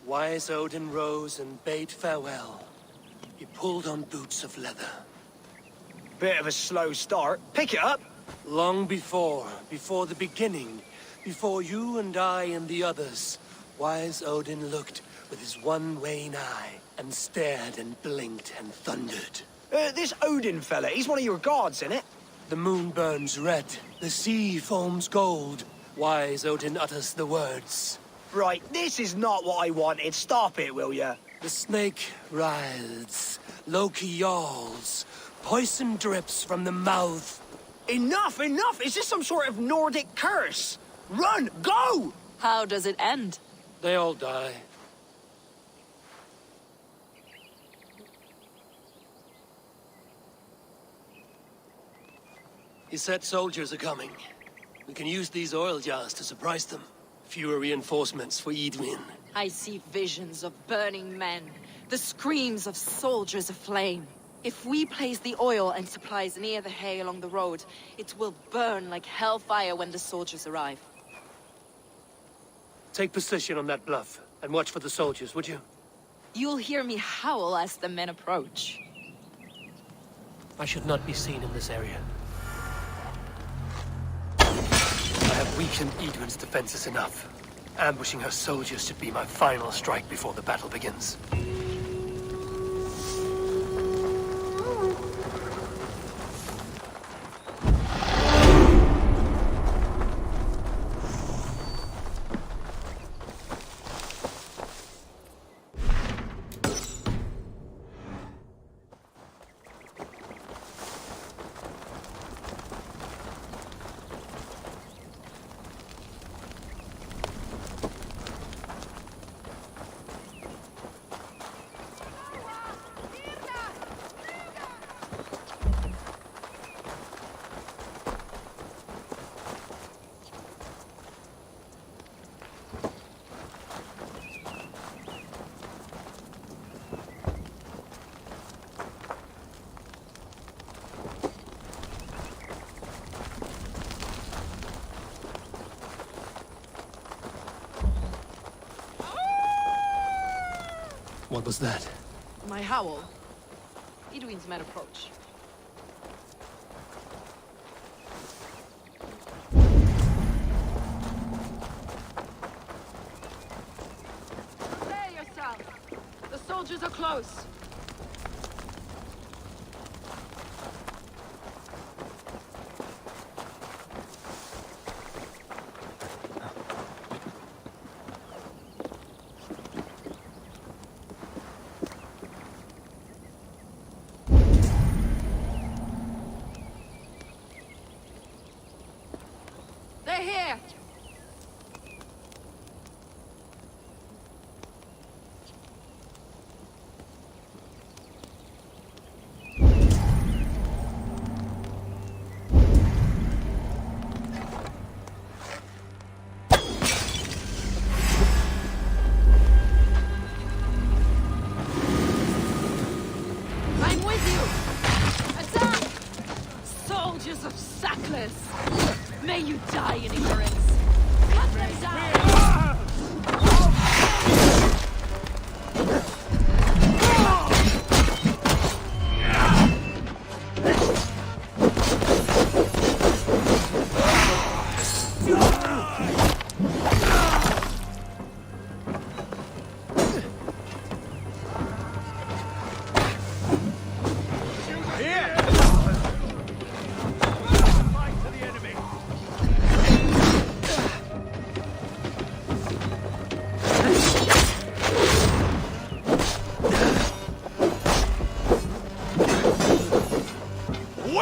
Wise Odin rose and bade farewell. He pulled on boots of leather. Bit of a slow start. Pick it up. Long before the beginning, before you and I and the others, Wise Odin looked with his one wan eye and stared and blinked and thundered. This Odin fella, he's one of your gods, innit? The moon burns red, the sea foams gold. Wise Odin utters the words. Right, this is not what I wanted. Stop it, will ya? The snake writhes, Loki yawls, poison drips from the mouth. Enough, enough! Is this some sort of Nordic curse? Run! Go! How does it end? They all die. He said soldiers are coming. We can use these oil jars to surprise them. Fewer reinforcements for Edwin. I see visions of burning men, the screams of soldiers aflame. If we place the oil and supplies near the hay along the road, it will burn like hellfire when the soldiers arrive. Take position on that bluff, and watch for the soldiers, would you? You'll hear me howl as the men approach. I should not be seen in this area. I have weakened Edwin's defenses enough. Ambushing her soldiers should be my final strike before the battle begins. What was that? My howl. Edwin's men approach. Prepare yourself. The soldiers are close.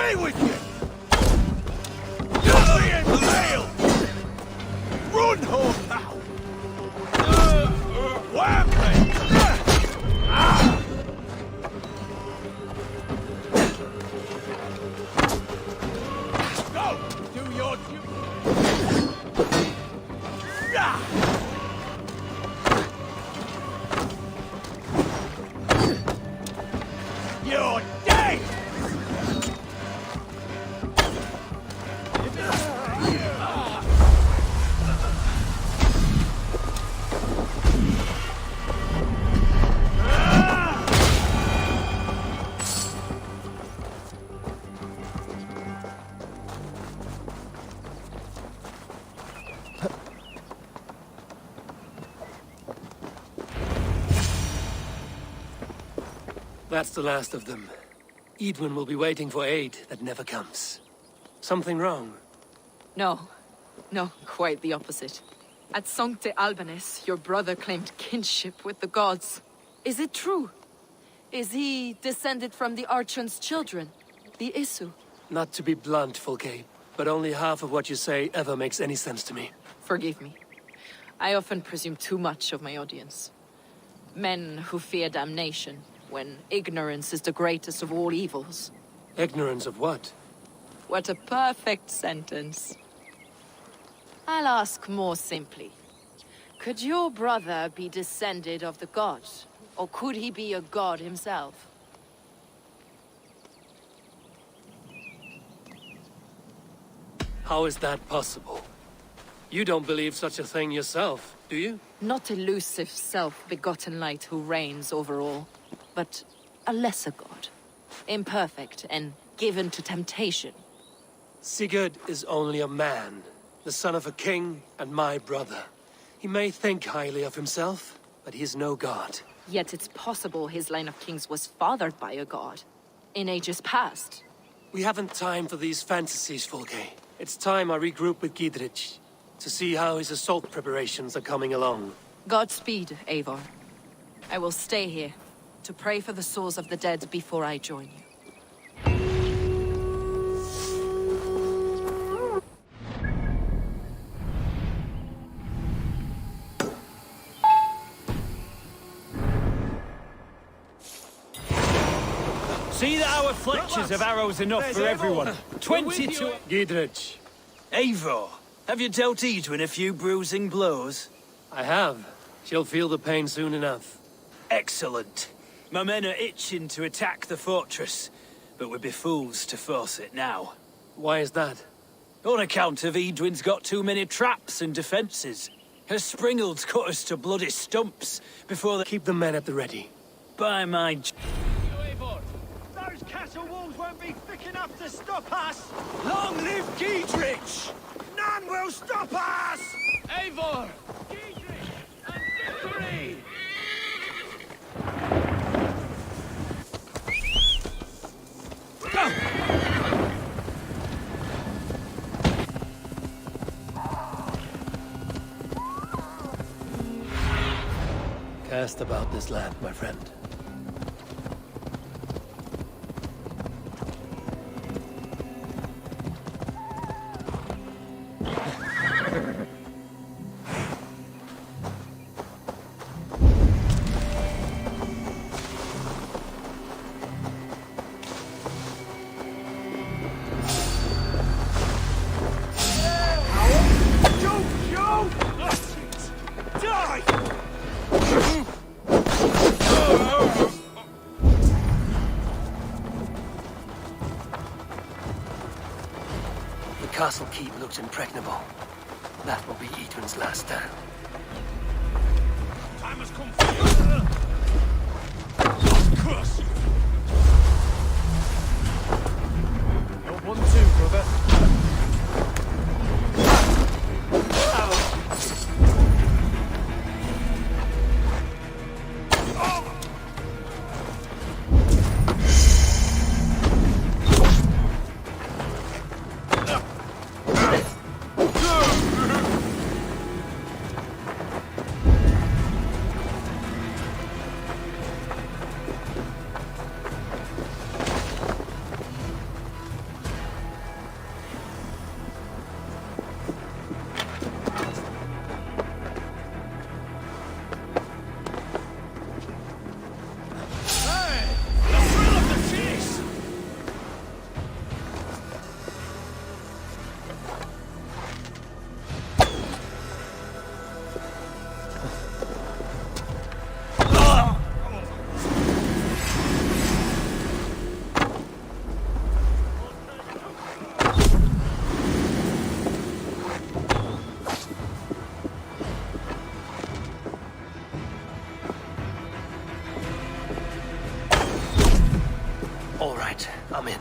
Away with you! You're being failed! Run, home now! Wham me! Go! Do your duty! You're dead! That's the last of them. Edwin will be waiting for aid that never comes. Something wrong? No. No, quite the opposite. At Sancte Albanus, your brother claimed kinship with the gods. Is it true? Is he descended from the Archon's children, the Isu? Not to be blunt, Fulke, but only half of what you say ever makes any sense to me. Forgive me. I often presume too much of my audience. Men who fear damnation, when ignorance is the greatest of all evils. Ignorance of what? What a perfect sentence. I'll ask more simply. Could your brother be descended of the gods? Or could he be a god himself? How is that possible? You don't believe such a thing yourself, do you? Not elusive self-begotten light who reigns over all, but a lesser god. Imperfect and given to temptation. Sigurd is only a man, the son of a king and my brother. He may think highly of himself, but he is no god. Yet it's possible his line of kings was fathered by a god, in ages past. We haven't time for these fantasies, Fulke. It's time I regroup with Gidrich, to see how his assault preparations are coming along. Godspeed, Eivor. I will stay here, to pray for the souls of the dead before I join you. See that our fletchers have arrows enough for everyone. 22... Gidrich. Eivor, have you dealt Edwin a few bruising blows? I have. She'll feel the pain soon enough. Excellent. My men are itching to attack the fortress, but we'd be fools to force it now. Why is that? On account of Edwin's got too many traps and defences. Her springalds cut us to bloody stumps before they... Keep the men at the ready. By my... Those castle walls won't be thick enough to stop us! Long live Giedrich! None will stop us! Eivor! Giedrich! And victory! Go! Cast about this land, my friend. The castle keep looks impregnable. That will be Edwin's last stand. Time has come for you! Curse you! You're 1-2, brother. All right, I'm in.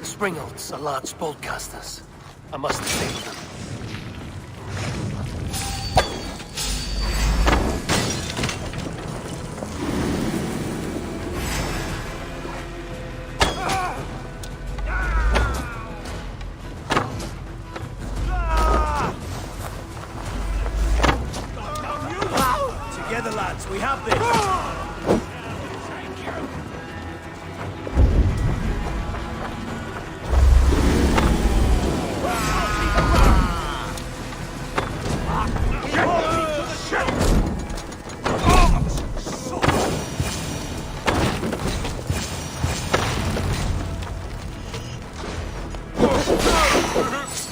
Springholds are large boltcasters. I must disable them. Together, lads, we have this!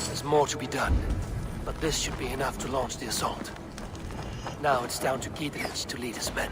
There's more to be done, but this should be enough to launch the assault. Now it's down to Giedrich to lead his men.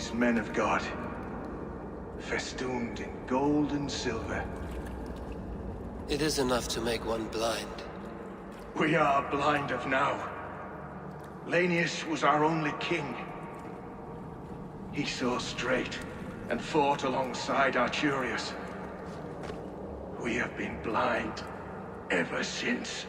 these men of God, festooned in gold and silver. It is enough to make one blind. We are blind of now. Lanius was our only king. He saw straight and fought alongside Arturius. We have been blind ever since.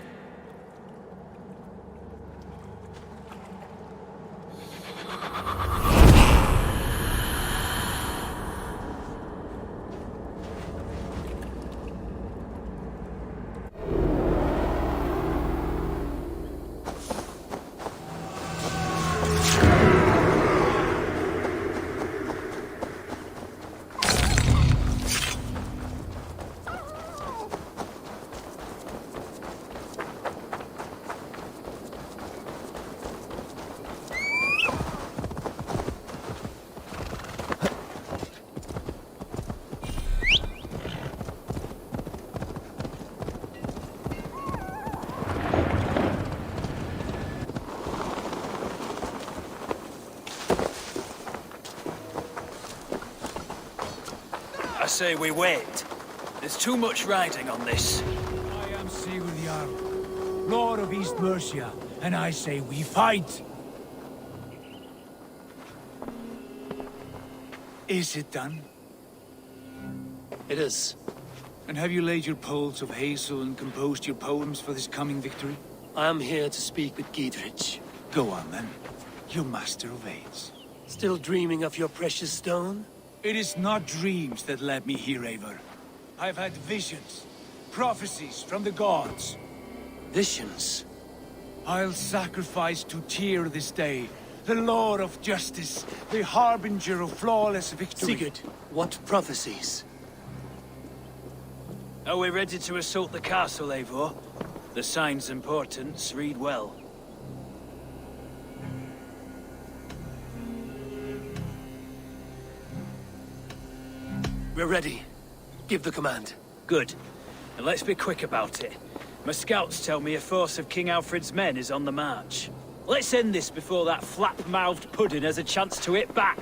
I say we wait. There's too much riding on this. I am Sigurd Jarl, Lord of East Mercia, and I say we fight! Is it done? It is. And have you laid your poles of hazel and composed your poems for this coming victory? I am here to speak with Giedrich. Go on then, you master of aids. Still dreaming of your precious stone? It is not dreams that led me here, Eivor. I've had visions, prophecies from the gods. Visions? I'll sacrifice to Tyr this day, the Lord of Justice, the harbinger of flawless victory. Sigurd, what prophecies? Are we ready to assault the castle, Eivor? The sign's importance, read well. We're ready. Give the command. Good. And let's be quick about it. My scouts tell me a force of King Alfred's men is on the march. Let's end this before that flap-mouthed pudding has a chance to hit back.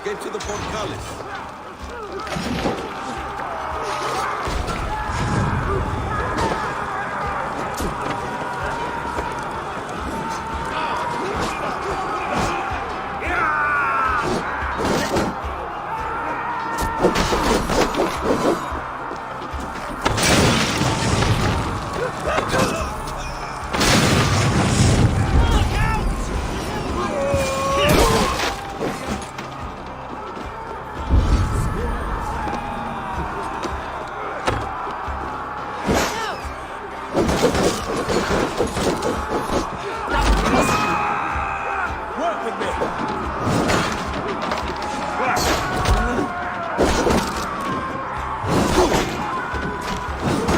Get to the portcullis.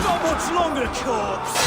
Not much longer, corpse!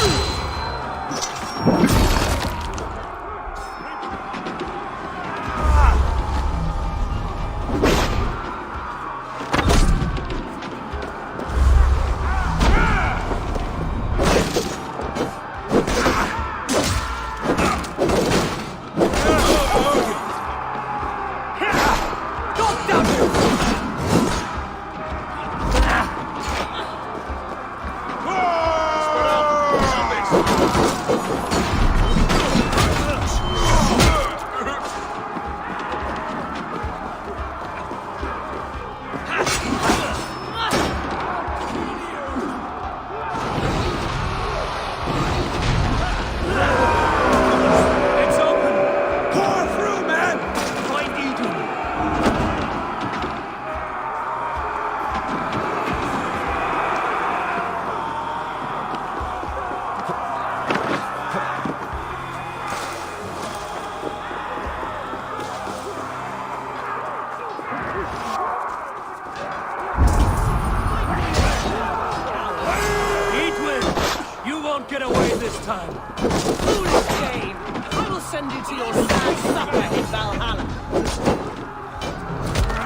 Get away this time. Foolish game. I will send you to your sad supper in Valhalla.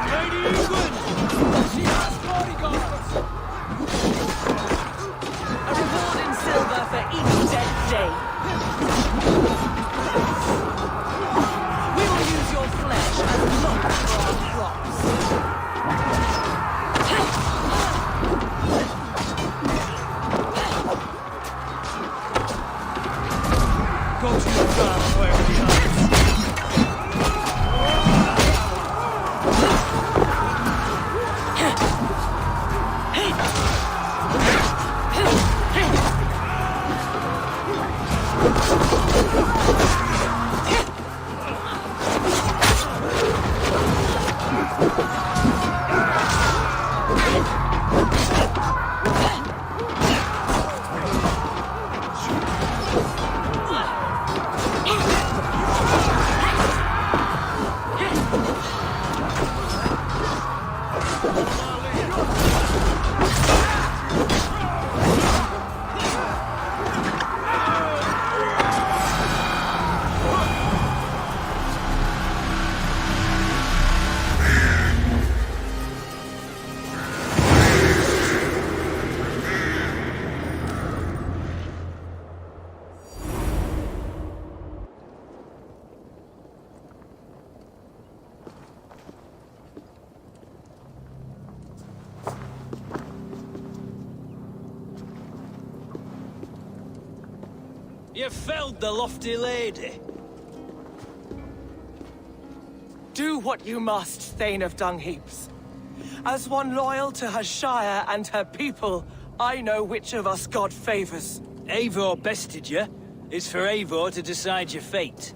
Lady England! She has bodyguards! A reward in silver for each dead day. We will use your flesh as mulch for our crops. Go to your guard, wherever the others. You felled the lofty lady. Do what you must, Thane of Dungheaps. As one loyal to her shire and her people, I know which of us God favors. Eivor bested you. It's for Eivor to decide your fate.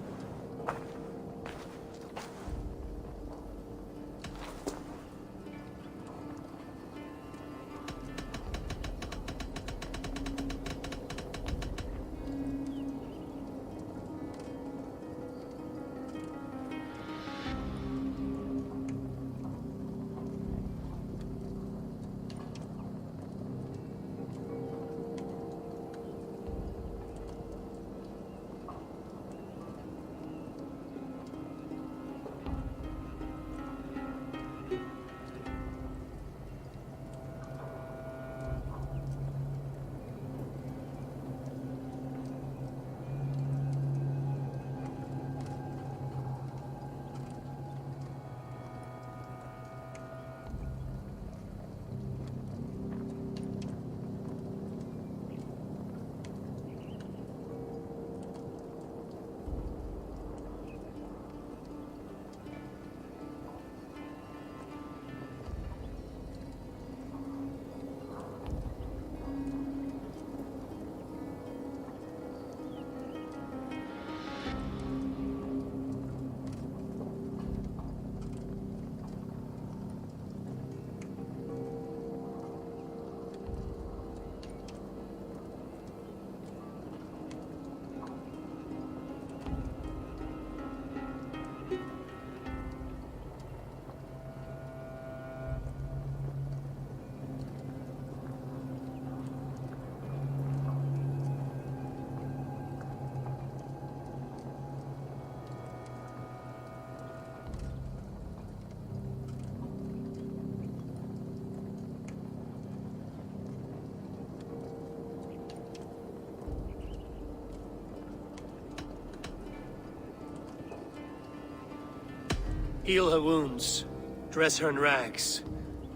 Heal her wounds, dress her in rags,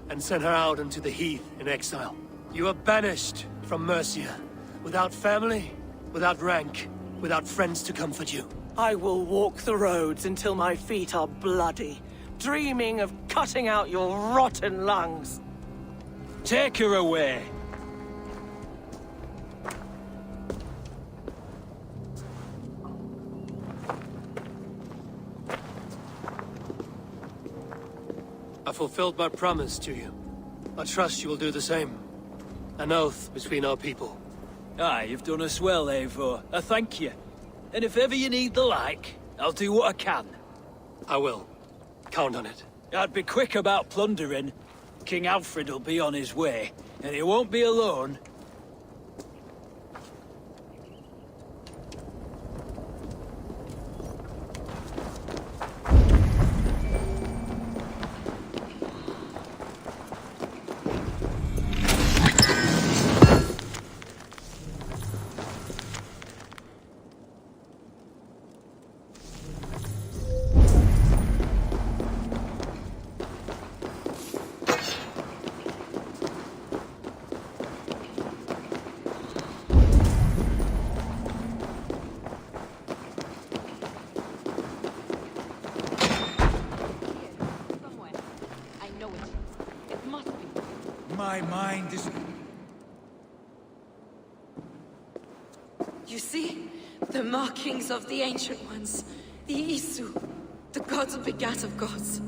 and send her out into the heath in exile. You are banished from Mercia, without family, without rank, without friends to comfort you. I will walk the roads until my feet are bloody, dreaming of cutting out your rotten lungs. Take her away. I fulfilled my promise to you. I trust you will do the same. An oath between our people. Aye, you've done us well, Eivor. I thank you. And if ever you need the like, I'll do what I can. I will. Count on it. I'd be quick about plundering. King Alfred will be on his way, and he won't be alone. My mind is... You see? The markings of the Ancient Ones. The Isu. The gods of begat of gods.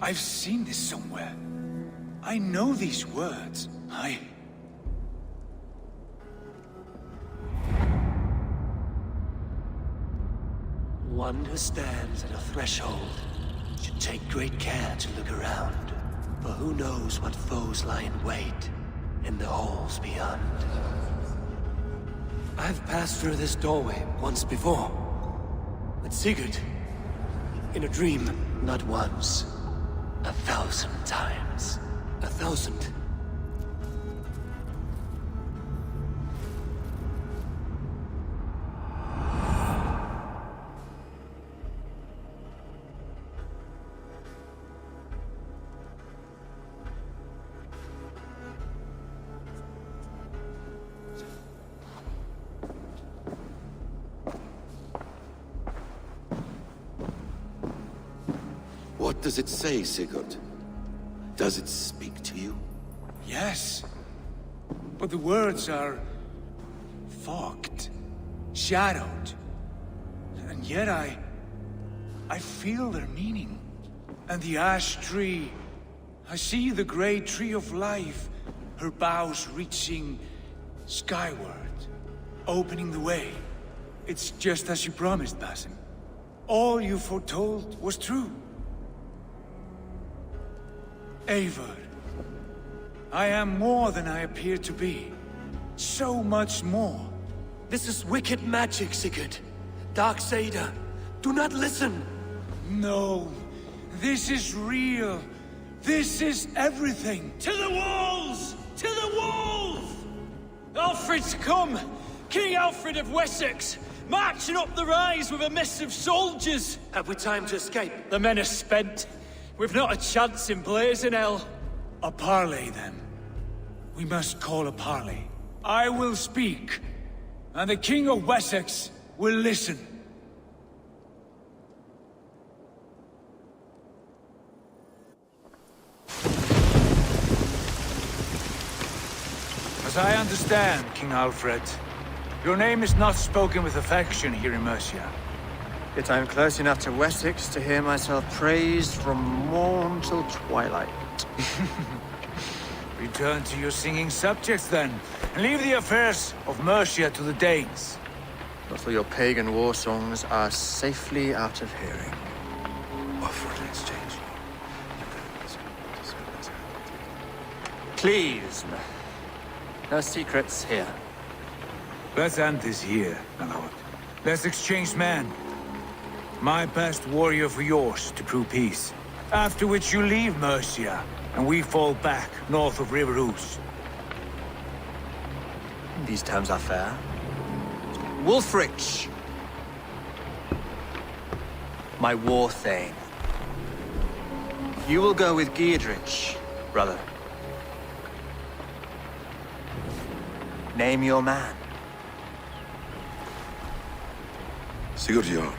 I've seen this somewhere. I know these words. One who stands at a threshold should take great care to look around. For who knows what foes lie in wait in the halls beyond. I've passed through this doorway once before. With Sigurd. In a dream, not once. 1,000 times. 1,000. What does it say, Sigurd? Does it speak to you? Yes. But the words are... fogged. Shadowed. And yet I feel their meaning. And the ash tree... I see the great tree of life. Her boughs reaching... skyward. Opening the way. It's just as you promised, Basim. All you foretold was true. Eivor, I am more than I appear to be. So much more. This is wicked magic, Sigurd. Darksader, do not listen! No, this is real. This is everything. To the walls! To the walls! Alfred's come! King Alfred of Wessex! Marching up the rise with a mess of soldiers! Have we time to escape? The men are spent. We've not a chance in blazing hell. A parley, then. We must call a parley. I will speak, and the King of Wessex will listen. As I understand, King Alfred, your name is not spoken with affection here in Mercia. Yet I am close enough to Wessex to hear myself praised from morn till twilight. Return to your singing subjects, then, and leave the affairs of Mercia to the Danes. But for your pagan war songs are safely out of hearing. Offer an exchange. Please, no secrets here. Let's end this here, my lord. Let's exchange men. My best warrior for yours to prove peace. After which you leave Mercia, and we fall back north of River Ouse. These terms are fair. Wulfrich! My war thane. You will go with Giedrich, brother. Name your man. Sigurd Jarl,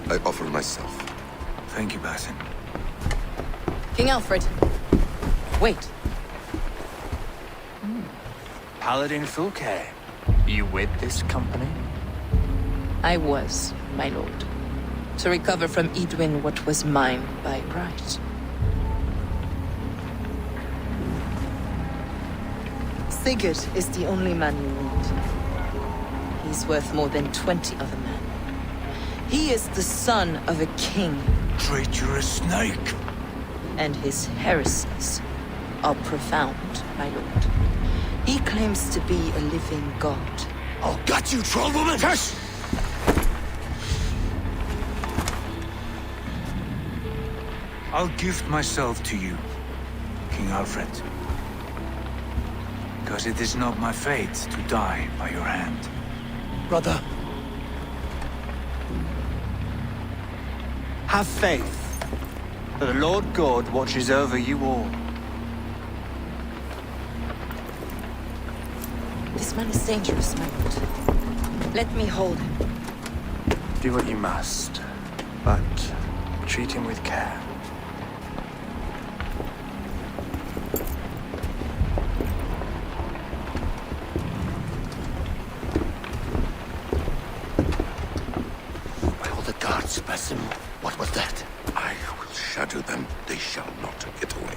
I offer myself. Thank you, Basin. King Alfred. Wait. Paladin Fulke. You with this company? I was, my lord. To recover from Edwin what was mine by right. Sigurd is the only man you need. He's worth more than 20 other men. He is the son of a king. Traitorous snake! And his heresies are profound, my lord. He claims to be a living god. I'll gut you, troll woman! Hush! I'll gift myself to you, King Alfred. Because it is not my fate to die by your hand. Brother. Have faith that the Lord God watches over you all. This man is dangerous, my lord. Let me hold him. Do what you must, but treat him with care. Basim, what was that? I will shadow them. They shall not get away.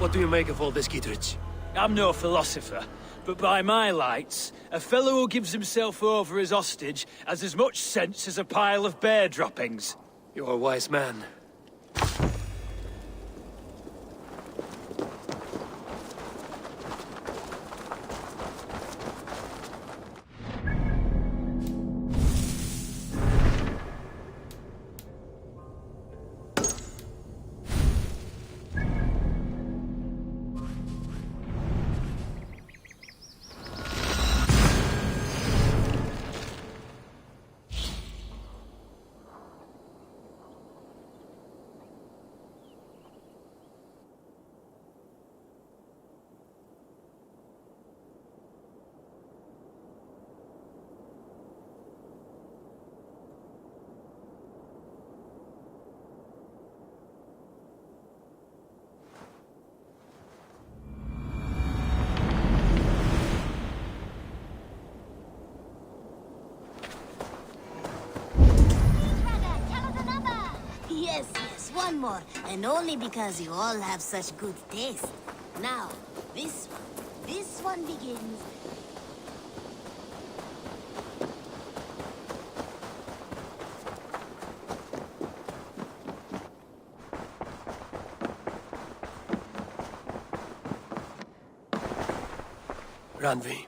What do you make of all this, Giedrich? I'm no philosopher, but by my lights, a fellow who gives himself over as hostage has as much sense as a pile of bear droppings. You're a wise man. Yes, one more. And only because you all have such good taste. Now, this one begins. Ranvi,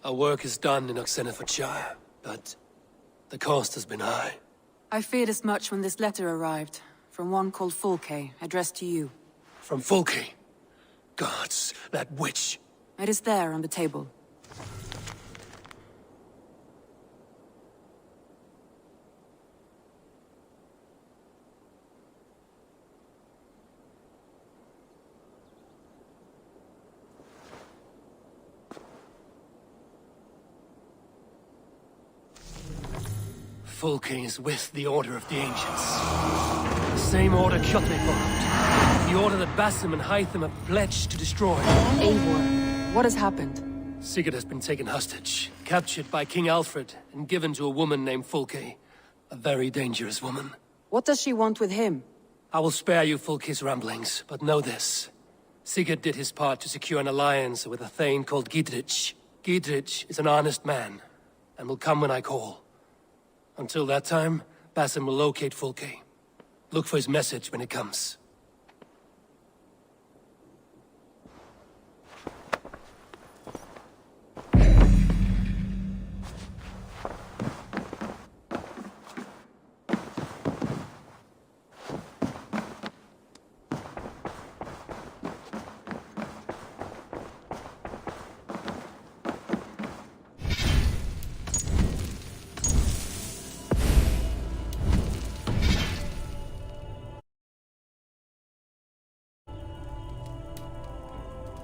our work is done in Oxenfordshire, but the cost has been high. I feared as much when this letter arrived, from one called Fulke, addressed to you. From Fulke? Gods, that witch! It is there on the table. Fulke is with the Order of the Ancients. The same order Kjotve followed. The order that Basim and Hytham have pledged to destroy. Eivor, what has happened? Sigurd has been taken hostage, captured by King Alfred, and given to a woman named Fulke. A very dangerous woman. What does she want with him? I will spare you Fulke's ramblings, but know this. Sigurd did his part to secure an alliance with a thane called Gidrich. Gidrich is an honest man, and will come when I call. Until that time, Basim will locate Fulke. Look for his message when it comes.